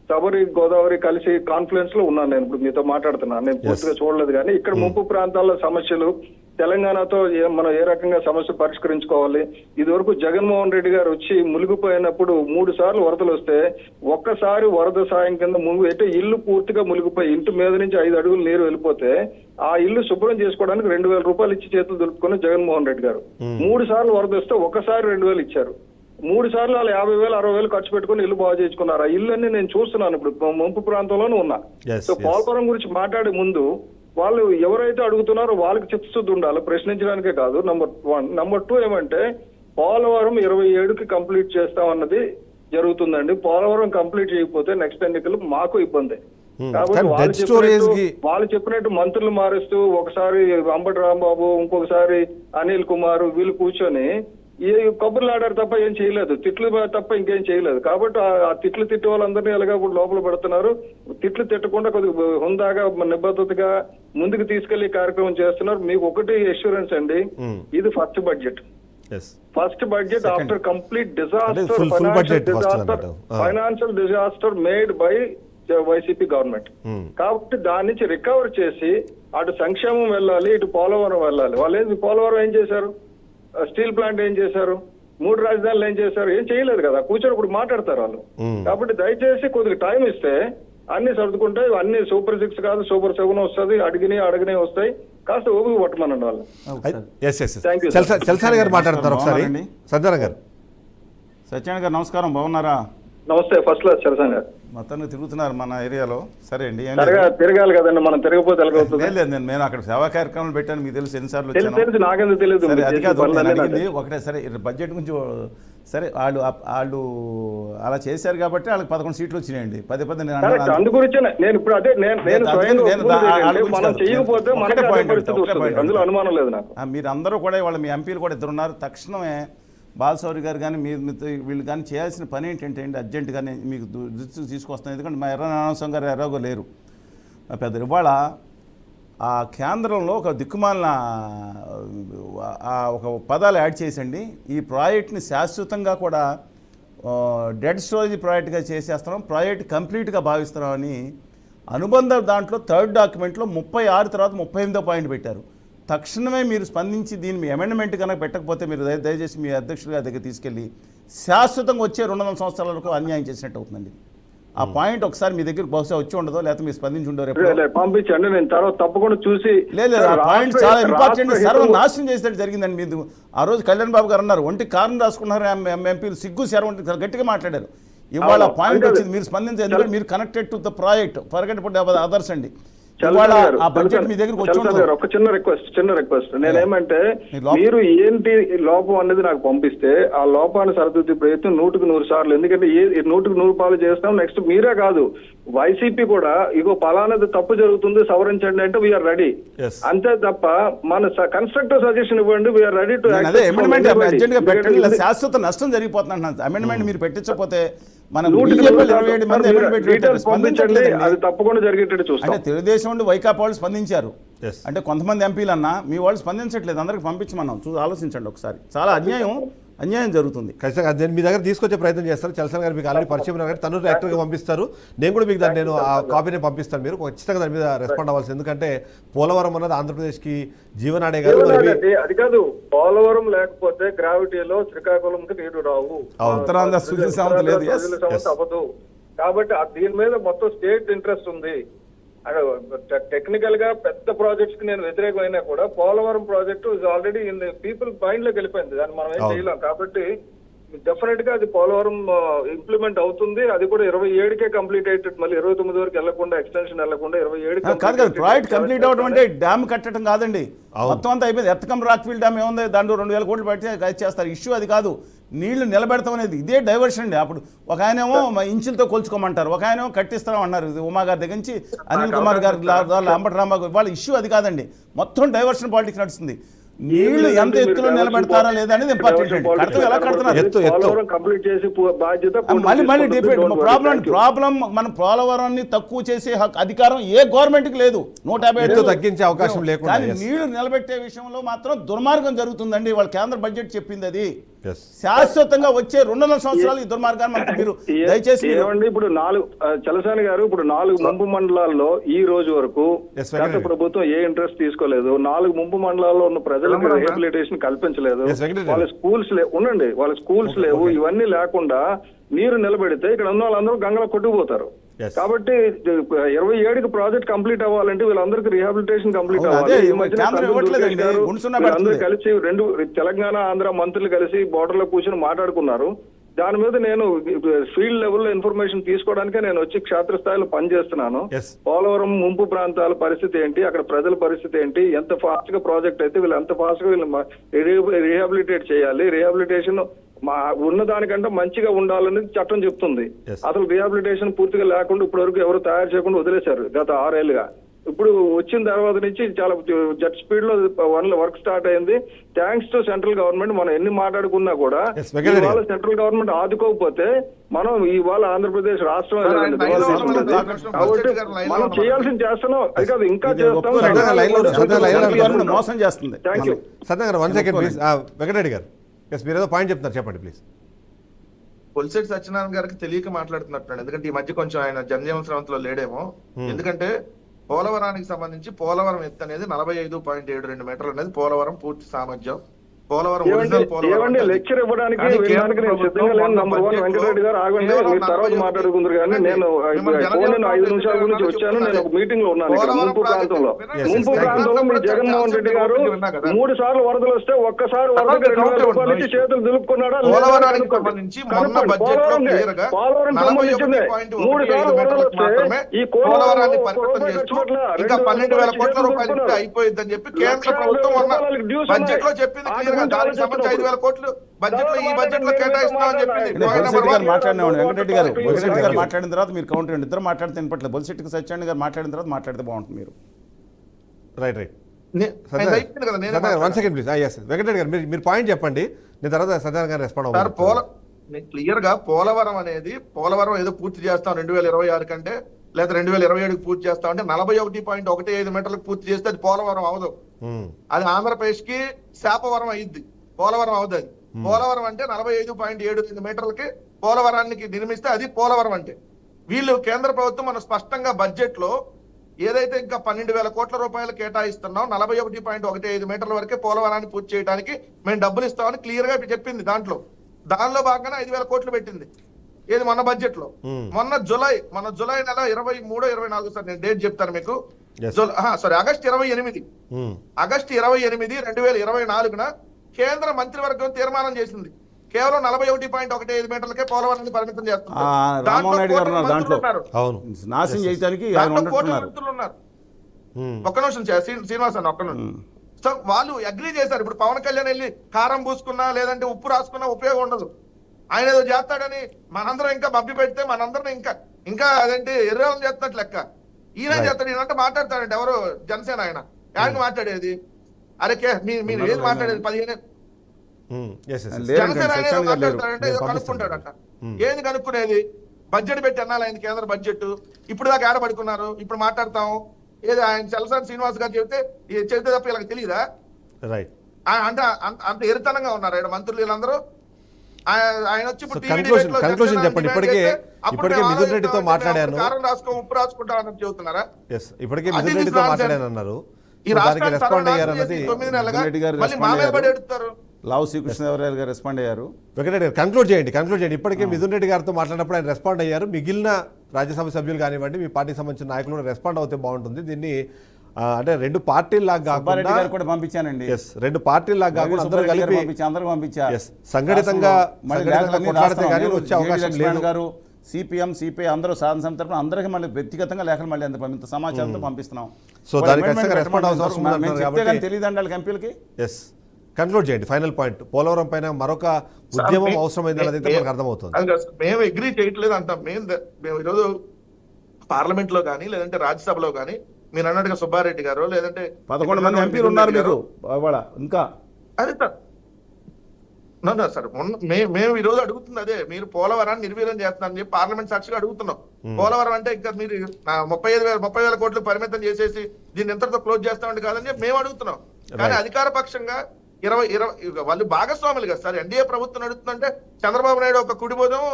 శబరి గోదావరి కలిసి కాన్ఫరెన్స్ లో ఉన్నాను. నేను ఇప్పుడు మీతో మాట్లాడుతున్నాను. నేను పూర్తిగా చూడలేదు కానీ ఇక్కడ ముంపు ప్రాంతాల్లో సమస్యలు, తెలంగాణతో మనం ఏ రకంగా సమస్య పరిష్కరించుకోవాలి. ఇది వరకు జగన్మోహన్ రెడ్డి గారు వచ్చి మునిగిపోయినప్పుడు 3 సార్లు వరదలు వస్తే ఒక్కసారి వరద సాయం కింద అయితే ఇల్లు పూర్తిగా మునిగిపోయి ఇంటి మీద నుంచి 5 అడుగులు నీరు వెళ్ళిపోతే ఆ ఇల్లు శుభ్రం చేసుకోవడానికి 2,000 రూపాయలు ఇచ్చి చేతులు దులుపుకుని జగన్మోహన్ రెడ్డి గారు 3 సార్లు వరద వస్తే ఒక్కసారి 2,000 ఇచ్చారు. 3 సార్లు వాళ్ళు 50,000 60,000 ఖర్చు పెట్టుకుని ఇల్లు బాగు చేసుకున్నారు. ఆ ఇల్లు అన్ని నేను చూస్తున్నాను, ఇప్పుడు ముంపు ప్రాంతంలోనే ఉన్నా. సో పోలవరం గురించి మాట్లాడే ముందు వాళ్ళు ఎవరైతే అడుగుతున్నారో వాళ్ళకి చిత్తశుద్ధి ఉండాలి, ప్రశ్నించడానికే కాదు. నెంబర్ 1. నెంబర్ 2 ఏమంటే పోలవరం 27కి కంప్లీట్ చేస్తామన్నది జరుగుతుందండి. పోలవరం కంప్లీట్ చేయకపోతే నెక్స్ట్ ఎన్నికలు మాకు ఇబ్బంది. కాబట్టి వాళ్ళు చెప్పినట్టు మంత్రులు మారుస్తూ ఒకసారి అంబటి రాంబాబు, ఇంకొకసారి అనిల్ కుమార్ వీళ్ళు కూర్చొని ఏ కబుర్లు ఆడారు తప్ప ఏం చేయలేదు, తిట్లు తప్ప ఇంకేం చేయలేదు. కాబట్టి ఆ తిట్లు తిట్టే వాళ్ళందరినీ ఎలాగా ఇప్పుడు లోపల పెడుతున్నారు. తిట్లు తిట్టకుండా కొద్దిగా హుందాగా నిబద్ధతగా ముందుకు తీసుకెళ్లి కార్యక్రమం చేస్తున్నారు. మీకు ఒకటి అష్యూరెన్స్ అండి, ఇది first budget. After complete financial disaster made by YCP government. కాబట్టి దాని నుంచి రికవర్ చేసి అటు సంక్షేమం వెళ్ళాలి, ఇటు పోలవరం వెళ్ళాలి. వాళ్ళు ఏంటి పోలవరం ఏం చేశారు, స్టీల్ ప్లాంట్ ఏం చేశారు, 3 రాజధానులు ఏం చేశారు, ఏం చేయలేదు కదా. కూర్చొని ఇప్పుడు మాట్లాడతారు వాళ్ళు. కాబట్టి దయచేసి కొద్దిగా టైం ఇస్తే అన్ని సర్దుకుంటాయి. అన్ని సూపర్ 6 కాదు, సూపర్ 7 వస్తుంది. అడిగినే వస్తాయి. కాస్త ఓపిక పట్టమనండి వాళ్ళు. చలసాని గారు మాట్లాడుతున్నారు ఒకసారి. సత్యనారాయణ గారు. సత్యనారాయణ గారు నమస్కారం, బాగున్నారా? నమస్తే. ఫస్ట్ క్లాస్ చలసాని గారు. మొత్తాన్ని తిరుగుతున్నారు మన ఏరియాలో. సరే అండి, తిరగాలి కదండి, మనం తిరగపోతే లేదు. నేను అక్కడ సేవా కార్యక్రమాలు పెట్టాను, మీకు తెలుసు ఎన్నిసార్లు నాకెందుకు తెలియదు. అది కాదు అడిగింది ఒకటే. సరే బడ్జెట్ గురించి సరే వాళ్ళు అలా చేశారు కాబట్టి వాళ్ళకి 11 సీట్లు వచ్చినాయండి. 10 అందు గురించి నేను ఇప్పుడు అదే అందులో అనుమానం లేదు నాకు. మీరు అందరూ కూడా వాళ్ళ మీ ఎంపీలు కూడా 2 ఉన్నారు. తక్షణమే బాలశౌరి గారు కానీ వీళ్ళు కానీ చేయాల్సిన పని ఏంటంటే అర్జెంటుగానే మీకు దృష్టికి తీసుకొస్తున్నాయి. ఎందుకంటే మా ఎర్రనారాయణ గారు ఎర్రగో లేరు పెద్ద. ఇవాళ ఆ కేంద్రంలో ఒక దిక్కుమాలిన ఒక పదాలు యాడ్ చేసండి, ఈ ప్రాజెక్ట్ని శాశ్వతంగా కూడా డెడ్ స్టోరేజ్ ప్రాజెక్ట్గా చేసేస్తున్నాం, ప్రాజెక్ట్ కంప్లీట్గా భావిస్తున్నామని అనుబంధ దాంట్లో 3rd డాక్యుమెంట్లో 36 తర్వాత 38వ పాయింట్ పెట్టారు. తక్షణమే మీరు స్పందించి దీన్ని అమెండ్మెంట్ కనుక పెట్టకపోతే మీరు దయచేసి మీ అధ్యక్షుల గారి దగ్గర తీసుకెళ్ళి శాశ్వతంగా వచ్చే 200 సంవత్సరాల వరకు అన్యాయం చేసినట్టు అవుతుందండి. ఆ పాయింట్ ఒకసారి మీ దగ్గర బహుశా వచ్చి ఉండదో, లేకపోతే మీరు స్పందించి ఉండరు. పంపించండి, నేను తర్వాత తప్పకుండా చూసి. లేదు, ఆ పాయింట్ చాలా ఇంపార్టెంట్. సర్వనాశనం చేసినట్టు జరిగిందండి. మీరు ఆ రోజు కళ్యాణ్ బాబు గారు అన్నారు, ఒంటి కారణం రాసుకున్నారు ఎంపీలు, సిగ్గు శరవంటి గట్టిగా మాట్లాడారు. ఇవాళ పాయింట్ వచ్చింది, మీరు స్పందించారు. ఎందుకంటే మీరు connected to the project, forget others అండి. ఇవాళ చలసాని గారు, ఆ బడ్జెట్ మీ దగ్గరికి వచ్చి చలసాని ఉండదు. గారు, ఒక చిన్న రిక్వెస్ట్ నేనేమంటే మీ లోపం- మీరు ఏంటి లోపం అనేది నాకు పంపిస్తే ఆ లోపాన్ని సరిదిద్దే ప్రయత్నం 100% సార్లు, ఎందుకంటే 100% పాలు చేస్తాం. నెక్స్ట్ మీరే కాదు, వైసీపీ కూడా ఇగో పలానాది తప్పు జరుగుతుంది సవరించండి అంటే వీఆర్ రెడీ. Yes. అంతే తప్ప మన కన్స్ట్రక్టివ్ సజెషన్ ఇవ్వండి, వీఆర్ రెడీ టు నేను అదే అమెండ్మెంట్ అర్జెంట్ గా పెట్టండి, ఇలా శాశ్వత నష్టం జరిగిపోతుంది. అమెండ్మెంట్ మీరు పెట్టించకపోతే మనం BJP 27 మంది amendment పెట్టారు, పంపించండి, స్పందించట్లేదండి. అది తప్పకుండా జరిగేటట్టు చూస్తాం. అంటే తెలుగుదేశం నుండి వైకాపా వాళ్ళు స్పందించారు. Yes. అంటే కొంతమంది ఎంపీలు అన్నా మీ వాళ్ళు స్పందించట్లేదు, అందరికి పంపించమన్నాం. ఆలోచించండి ఒకసారి, చాలా అన్యాయం జరుగుతుంది. ఖచ్చితంగా నేను మీ దగ్గర తీసుకొచ్చే ప్రయత్నం చేస్తాను. చలసాని గారు మీకు ఆల్రెడీ పరిచయం ఉన్నారు, తను యాక్టివ్గా పంపిస్తారు. నేను కూడా మీకు దాన్ని ఆ కాపీని పంపిస్తాను. మీరు ఖచ్చితంగా దాని మీద రెస్పాండ్ అవ్వాల్సి, ఎందుకంటే పోలవరం అన్నది ఆంధ్రప్రదేశ్కి జీవనాడే కాదు. అది కాదు, పోలవరం లేకపోతే గ్రావిటీలో శ్రీకాకుళంకి నీరు రావు, ఉత్తరాంధ్ర సుజల సమస్య లేదు. Yes. సమస్య అవ్వదు. కాబట్టి దీని మీద మొత్తం స్టేట్ ఇంట్రెస్ట్ ఉంది. టెక్నికల్ గా పెద్ద ప్రాజెక్ట్స్ కి నేను వ్యతిరేకమైనా కూడా Polavaram project is already in people mind లోకి వెళ్ళిపోయింది, దాన్ని మనం ఏం చేయలేం. కాబట్టి డెఫినెట్ గా అది పోలవరం ఇంప్లిమెంట్ అవుతుంది. అది కూడా 27కే కంప్లీట్ అయ్యేటట్టు, మళ్ళీ 29 వరకు వెళ్లకుండా, ఎక్స్టెన్షన్ వెళ్లకుండా 27 కాదు ప్రాజెక్ట్ కంప్లీట్ అవడం అంటే డ్యామ్ కట్టడం కాదండి. మొత్తం అంతా అయిపోయింది. ఎత్తకం రాక్ఫీల్డ్ డ్యామ్ ఏముంది, దాంట్లో 2000 కోట్లు పెట్టి చేస్తారు. ఇష్యూ అది కాదు, నీళ్లు నిలబెడతాం అనేది ఇదే డైవర్షన్ అండి. అప్పుడు ఒక ఆయనేమో ఇంచులతో కొలుచుకోమంటారు, ఒక ఆయనేమో కట్టిస్తాం అన్నారు. ఉమా గారి దగ్గర నుంచి అనిల్ కుమార్ గారి అంబటి రాంబాబు, వాళ్ళ ఇష్యూ అది కాదండి. మొత్తం డైవర్షన్ పాలిటిక్స్ నడుస్తుంది. నీళ్లు ఎంత ఎత్తులో నిలబెడతారా లేదా అనేది ఇంపార్టెంట్ అండి. కడతాం, ఎలా కడుతున్నారు కంప్లీట్ చేసి బాధ్యత మళ్ళీ డిఫరెంట్ ప్రాబ్లం. మనం పోలవరాన్ని తక్కువ చేసే అధికారం ఏ గవర్నమెంట్ కి లేదు. 150 తగ్గించే అవకాశం లేకుండా, కానీ నీళ్లు నిలబెట్టే విషయంలో మాత్రం దుర్మార్గం జరుగుతుందండి. వాళ్ళ కేంద్ర బడ్జెట్ చెప్పింది అది. శాశ్వతంగా వచ్చే 200 సంవత్సరాలు ఈ దుర్మార్గాన్ని మనకు మీరు దయచేసి ఏమండి. ఇప్పుడు చలసాని గారు, ఇప్పుడు 4 ముంపు మండలాల్లో ఈ రోజు వరకు గత ప్రభుత్వం ఏ ఇంట్రెస్ట్ తీసుకోలేదు. 4 ముంపు మండలాల్లో ఉన్న ప్రజలకు రిహాబిలిటేషన్ కల్పించలేదు. వాళ్ళ స్కూల్స్ ఉండండి, వాళ్ళ స్కూల్స్ లేవు. ఇవన్నీ లేకుండా నీరు నిలబెడితే ఇక్కడ ఉన్న వాళ్ళందరూ గంగలో కొట్టుకుపోతారు. కాబట్టి 27కి ప్రాజెక్ట్ కంప్లీట్ అవ్వాలంటే వీళ్ళందరికీ రిహాబిలిటేషన్ కంప్లీట్ అవ్వాలి. అందరూ కలిసి తెలంగాణ ఆంధ్ర మంత్రులు కలిసి బోర్డర్ లో కూర్చొని మాట్లాడుకున్నారు. దాని మీద నేను ఫీల్డ్ లెవెల్లో ఇన్ఫర్మేషన్ తీసుకోవడానికే నేను వచ్చి క్షేత్రస్థాయిలో పనిచేస్తున్నాను. పోలవరం ముంపు ప్రాంతాల పరిస్థితి ఏంటి, అక్కడ ప్రజల పరిస్థితి ఏంటి, ఎంత ఫాస్ట్ గా ప్రాజెక్ట్ అయితే వీళ్ళు ఎంత ఫాస్ట్ గా వీళ్ళు రిహాబిలిటేట్ చేయాలి, రిహాబిలిటేషన్ ఉన్న దానికంటే మంచిగా ఉండాలని చట్టం చెప్తుంది. అసలు రిహాబిలిటేషన్ పూర్తిగా లేకుండా ఇప్పటి వరకు ఎవరు తయారు చేయకుండా వదిలేశారు గత 6 ఏళ్లుగా. ఇప్పుడు వచ్చిన తర్వాత నుంచి చాలా జెట్ స్పీడ్ లో వర్క్ స్టార్ట్ అయింది. Thanks to central government. మనం ఎన్ని మాట్లాడుకున్నా కూడా ఇవాళ సెంట్రల్ గవర్నమెంట్ ఆదుకోకపోతే మనం ఇవాళ ఆంధ్రప్రదేశ్ రాష్ట్రం కాబట్టి మనం చేయాల్సింది చేస్తున్నాం. అది కాదు ఇంకా చేస్తాం. మోసం చేస్తుంది. Thank you. సత్య గారు 1 సెకండ్ ప్లీజ్. వెంకటరెడ్డి గారు మీరు ఏదో పాయింట్ చెప్తున్నారు, చెప్పండి ప్లీజ్. పొలిశెట్టి సత్యనారాయణ గారికి తెలియక మాట్లాడుతున్నట్టు, ఎందుకంటే ఈ మధ్య కొంచెం ఆయన జనజీవన స్రవంతిలో లేడేమో. ఎందుకంటే పోలవరానికి సంబంధించి పోలవరం ఎత్తు అనేది 45.72 మీటర్లు అనేది పోలవరం పూర్తి సామర్థ్యం. పోలవరం లెక్చర్ ఇవ్వడానికి నేను సిద్ధంగా లేను. నంబర్ 1 వెంకటరెడ్డి గారు ఆగండి, మీరు తర్వాత మాట్లాడుకుందరు. కానీ నేను 5 నిమిషాల గురించి వచ్చాను. నేను ఒక మీటింగ్ లో ఉన్నాను ముంపు ప్రాంతంలో. మీ జగన్మోహన్ రెడ్డి గారు 3 సార్లు వరదలు వస్తే ఒక్కసారి వరదకి 2,000 రూపాయలు ఇచ్చి చేతులు దులుపుకున్నాడా? పోలవరానికి సంబంధించి మొన్న బడ్జెట్ లో క్లియర్ గా 3 సార్లు వరదలు వస్తే ఈ పోలవరాన్ని పరిమితం చేస్తూ ఇంకా 12,000 కోట్ల రూపాయలు అయిపోయిందని చెప్పి కేంద్ర ప్రభుత్వం మొన్న బడ్జెట్ లో చెప్పింది క్లియర్ గా. దానికి సంబంధించి 5,000 కోట్లు బడ్జెట్ లో ఈ బడ్జెట్ లో కేటాయిస్తామని చెప్పింది. వెంకటరెడ్డి గారు మాట్లాడిన తర్వాత మీరు కౌంటర్ ఇద్దరు మాట్లాడితే వినపట్లేదు. బొలిశెట్టి సత్యనారాయణ గారు మాట్లాడిన తర్వాత మాట్లాడితే బాగుంటుంది. మీరు రైట్ 1 సెకండ్ ప్లీజ్. వెంకటరెడ్డి గారు మీరు పాయింట్ చెప్పండి, నేను తర్వాత సత్యనారాయణ గారు రెస్పాండ్ అవుతారు. క్లియర్ గా పోలవరం అనేది పోలవరం ఏదో పూర్తి చేస్తాం 2026 కంటే లేదా 2027కి పూర్తి చేస్తాం అంటే 41.15 మీటర్లకు పూర్తి చేస్తే అది పోలవరం అవదు. అది ఆంధ్రప్రదేశ్ కి శాపవరం అయ్యిద్ది, పోలవరం అవదు. అది పోలవరం అంటే 45.78 మీటర్లకి పోలవరానికి నిర్మిస్తే అది పోలవరం అంటే. వీళ్ళు కేంద్ర ప్రభుత్వం మన స్పష్టంగా బడ్జెట్ లో ఏదైతే ఇంకా 12,000 కోట్ల రూపాయలు కేటాయిస్తున్నాం 41.15 మీటర్ల వరకే పోలవరాన్ని పూర్తి చేయడానికి మేము డబ్బులు ఇస్తామని క్లియర్ గా చెప్పింది. దానిలో భాగంగానే 5,000 కోట్లు పెట్టింది. ఏది మొన్న బడ్జెట్ లో మొన్న జులై నెల 23-24 సార్ నేను డేట్ చెప్తాను మీకు. ఆగస్టు 28 2024 కేంద్ర మంత్రివర్గం తీర్మానం చేసింది కేవలం 41.15 మీటర్లకే పోలవరాన్ని పరిమితం చేస్తున్నారు. రామ్మోహన్ రెడ్డి గారు దాంట్లో నాశనం చేయడానికి ఉన్నారు. ఒక్క నిమిషం శ్రీనివాస్ అన్న ఒక్క నిమిషం. సో వాళ్ళు అగ్రీ చేశారు. ఇప్పుడు పవన్ కళ్యాణ్ వెళ్ళి కారం పూసుకున్నా లేదంటే ఉప్పు రాసుకున్నా ఉపయోగం ఉండదు. ఆయన ఏదో చేస్తాడని మనందరం ఇంకా మభ్య పెడితే మనందరం ఇంకా అదేంటి ఎర్రలం చేస్తున్నట్లు లెక్క. ఈయన చేస్తాడు, ఈయనంటే మాట్లాడతాడంటే ఎవరు జనసేన ఆయన ఆయన మాట్లాడేది. అరే మీరు ఏది మాట్లాడేది 15 జనసేన ఆయన ఏదో మాట్లాడతాడంటే ఏదో కనుక్కుంటాడంట. ఏది కనుక్కునేది? బడ్జెట్ పెట్టి అన్నాలి ఆయన కేంద్ర బడ్జెట్. ఇప్పుడు దాకా ఆడబడుకున్నారు, ఇప్పుడు మాట్లాడతాం. ఏది ఆయన చలసాని శ్రీనివాస్ గారు చెబితే తప్ప వీళ్ళకి తెలియదా? అంటే అంత ఎరితనంగా ఉన్నారు ఆయన మంత్రులు వీళ్ళందరూ. ఆయన వచ్చి కన్క్లూజన్ చెప్పండి. ఇప్పటికే మిథున్ రెడ్డితో మాట్లాడాను, కారం రాసుకో ఉప్పు రాసుకుంటా అని చెబుతున్నారా? ఇప్పటికే మిథున్ రెడ్డితో మాట్లాడాను అన్నారు. ఈ రాష్ట్రానికి రెస్పాండ్ అయ్యారు అన్నది 9 నెలలుగా మళ్ళీ మా మీద పడి ఎడుతారు. లావు శ్రీకృష్ణదేవరాయలు గారు రెస్పాండ్ అయ్యారు. వెంకటరెడ్డి గారు కన్క్లూడ్ చేయండి. ఇప్పటికే మిథున్ రెడ్డి గారితో మాట్లాడినప్పుడు ఆయన రెస్పాండ్ అయ్యారు. మిగిలిన రాజ్యసభ సభ్యులు కానివ్వండి, మీ పార్టీకి సంబంధించిన నాయకులు కూడా రెస్పాండ్ అవుతే బాగుంటుంది. దీన్ని అంటే రెండు పార్టీల్లాగా కాకుండా కూడా పంపించానండి. రెండు పార్టీల్లాగా కాకుండా అందరూ కలిపి అందరూ పంపించారు. సంఘటితంగా కొట్లాడితే కానీ వచ్చే అవకాశం లేదు గారు. సిపిఎం సిపిఐ అందరూ సాధన సమితి తరపున అందరికీ మళ్ళీ వ్యక్తిగతంగా లేఖలు మళ్ళీ ఇంత సమాచారంతో పంపిస్తున్నాం. సో దానికి రెస్పాండ్ అవసరం తెలియదండి వాళ్ళ ఎంపీలకి. కన్క్లూడ్ చేయండి. ఫైనల్ పాయింట్, పోలవరం పైన మరొక ఉద్యమం అవసరమైంది అన్నదైతే మనకు అర్థమవుతుంది. మేము అగ్రీ చేయట్లేదు అంటాం. మేము ఈరోజు పార్లమెంట్ లో కానీ లేదంటే రాజ్యసభలో కానీ మీరు అన్నట్టుగా సుబ్బారెడ్డి గారు లేదంటే 11 మంది ఎంపీలు ఉన్నారు మీకు ఇంకా. అదే సార్ మేము ఈ రోజు అడుగుతుంది అదే. మీరు పోలవరాన్ని నిర్వీర్యం చేస్తున్నారని చెప్పి పార్లమెంట్ సాక్షిగా అడుగుతున్నాం. పోలవరం అంటే ఇంకా మీరు 30,000 కోట్లు పరిమితం చేసేసి దీన్ని ఎంతతో క్లోజ్ చేస్తామంటే కాదని చెప్పి మేము అడుగుతున్నాం. కానీ అధికార పక్షంగా 20 వాళ్ళు భాగస్వాములు కదా సార్. ఎన్డీఏ ప్రభుత్వం నడుస్తుందంటే చంద్రబాబు నాయుడు ఒక కుడి భుజం,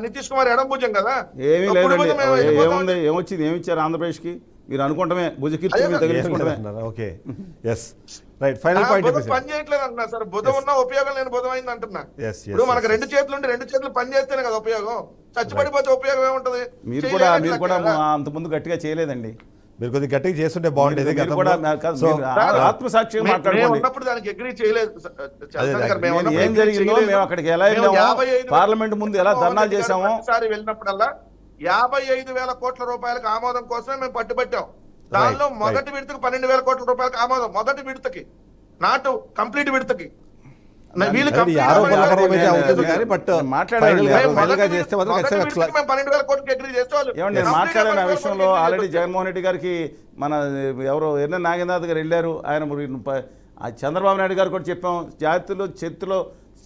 నితీష్ కుమార్ ఎడం భుజం కదా. ఏమీ లేదండి. ఏమొచ్చింది, ఏమిచ్చారు ఆంధ్రప్రదేశ్ కి? మీరు అనుకుంటమే భుజకీర్తి ఓకే ఫైనల్ పాయింట్ పని చేయట్లేదు అంటున్నా సార్. బుధం ఉన్న ఉపయోగం లేని బుధం అయింది అంటున్నా. ఇప్పుడు మనకు 2 చేతులు ఉంటే 2 చేతులు పని చేస్తేనే కదా ఉపయోగం. చచ్చిపడిపోతే ఉపయోగం ఏముంటది? మీరు కూడా అంత ముందు గట్టిగా చేయలేదండి. మీరు కొద్దిగా గట్టిగా చేస్తుంటే బాగుండేది. ఆత్మసాక్షిగా ఉన్నప్పుడు దానికి అగ్రీ చేయలేదు. ఏం జరిగిందో మేము అక్కడికి ఎలా వెళ్ళాము, పార్లమెంట్ ముందు ఎలా ధర్నాలు చేసాము. ఒకసారి వెళ్ళినప్పుడల్లా 55,000 కోట్ల రూపాయలకు ఆమోదం కోసమే మేము పట్టుబట్టాం. దానిలో మొదటి విడతకి 12,000 కోట్ల రూపాయలకు ఆమోదం. మొదటి విడతకి, నాటు కంప్లీట్ విడతకి. నేను మాట్లాడిన విషయంలో ఆల్రెడీ జగన్మోహన్ రెడ్డి గారికి మన ఎవరో ఎర్ర నాగేంద్రనాథ్ గారు వెళ్ళారు. ఆయన చంద్రబాబు నాయుడు గారు కూడా చెప్పాం,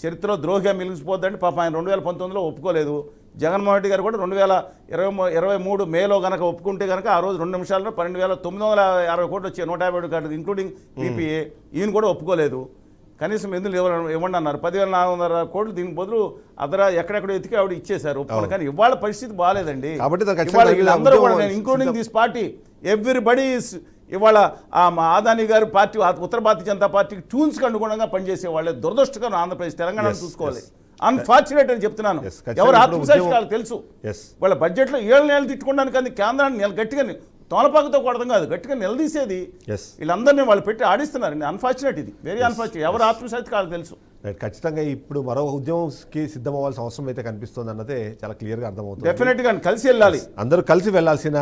చరిత్రలో ద్రోహిగా మిగిలిపోద్దండి. పాప ఆయన 2019లో ఒప్పుకోలేదు. జగన్మోహన్ రెడ్డి గారు కూడా 2023 మేలో కనుక ఒప్పుకుంటే కనుక ఆ రోజు 2 నిమిషాల్లో 12,950 కోట్లు వచ్చాయి, 157 కోట్లు ఇంక్లూడింగ్ పీపీఏ. ఈయన కూడా ఒప్పుకోలేదు. కనీసం ఎందుకు ఇవ్వండి అన్నారు. 10,400 కోట్లు దీనికి బదులు ఎక్కడెక్కడ ఎతికి ఆవిడ ఇచ్చేశారు. కానీ ఇవాళ పరిస్థితి బాగాలేదండి. వీళ్ళందరూ కూడా, నేను ఇంక్లూడింగ్ దిస్ పార్టీ, ఎవ్రీబడి ఇవాళ ఆదాని గారి పార్టీ, ఉత్తర భారతీయ జనతా పార్టీకి ట్యూన్స్కి అనుగుణంగా పనిచేసే వాళ్ళే దురదృష్టకరం. ఆంధ్రప్రదేశ్ తెలంగాణ చూసుకోవాలి. అన్ఫార్చునేట్ అని చెప్తున్నాను. ఎవరు ఆత్మసాక్షి తెలుసు. వాళ్ళ బడ్జెట్లో 7 నెలలు తిట్టుకోవడానికి కానీ కేంద్రాన్ని గట్టిగా తోలపాకుతో కొడదాం కాదు, గట్టిగా నిలదీసేది. వీళ్ళందరినీ వాళ్ళు పెట్టి ఆడిస్తున్నారు. అన్ఫార్చునేట్, ఇది వెరీ అన్ఫార్చునేట్. ఎవరు ఆత్మసాక్షి కాదు తెలుసు. ఖచ్చితంగా ఇప్పుడు మరో ఉద్యమంకి సిద్ధం అవ్వాల్సిన అవసరం అయితే కనిపిస్తుంది అన్నదే చాలా క్లియర్గా అర్థమవుతుంది. డెఫినెట్గా కలిసి వెళ్ళాలి, అందరూ కలిసి వెళ్లాల్సిన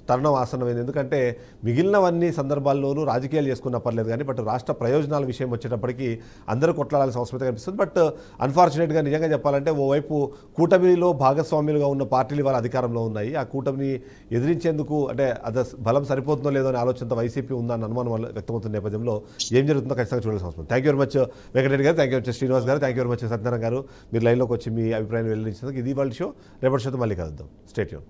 తరుణం ఆసన్నమైంది. ఎందుకంటే మిగిలినవన్నీ సందర్భాల్లోనూ రాజకీయాలు చేసుకున్న పర్లేదు కానీ బట్ రాష్ట్ర ప్రయోజనాల విషయం వచ్చేటప్పటికి అందరూ కొట్లాడాల్సిన అవసరం అయితే కనిపిస్తుంది. బట్ అన్ఫార్చునేట్గా నిజంగా చెప్పాలంటే ఓవైపు కూటమిలో భాగస్వామ్యులుగా ఉన్న పార్టీలు వాళ్ళ అధికారంలో ఉన్నాయి. ఆ కూటమిని ఎదిరించేందుకు అంటే అది బలం సరిపోతుందో లేదో అనే ఆలోచనతో వైసీపీ ఉందన్న అనుమానం వ్యక్తమవుతున్న నేపథ్యంలో ఏం జరుగుతుందో ఖచ్చితంగా చూడాల్సిన అవసరం. Thank you very much Venkatareddy గారు, థ్యాంక్ యూ వెరీ శ్రీనివాస్ గారు, thank you very much Satyanarayana గారు. మీరు లైన్లోకి వచ్చి మీ అభిప్రాయం వెల్లడించినందుకు. ఇది వాళ్ళ షో. రేపటి షోతో మళ్ళీ కలుద్దాం. Stay tune.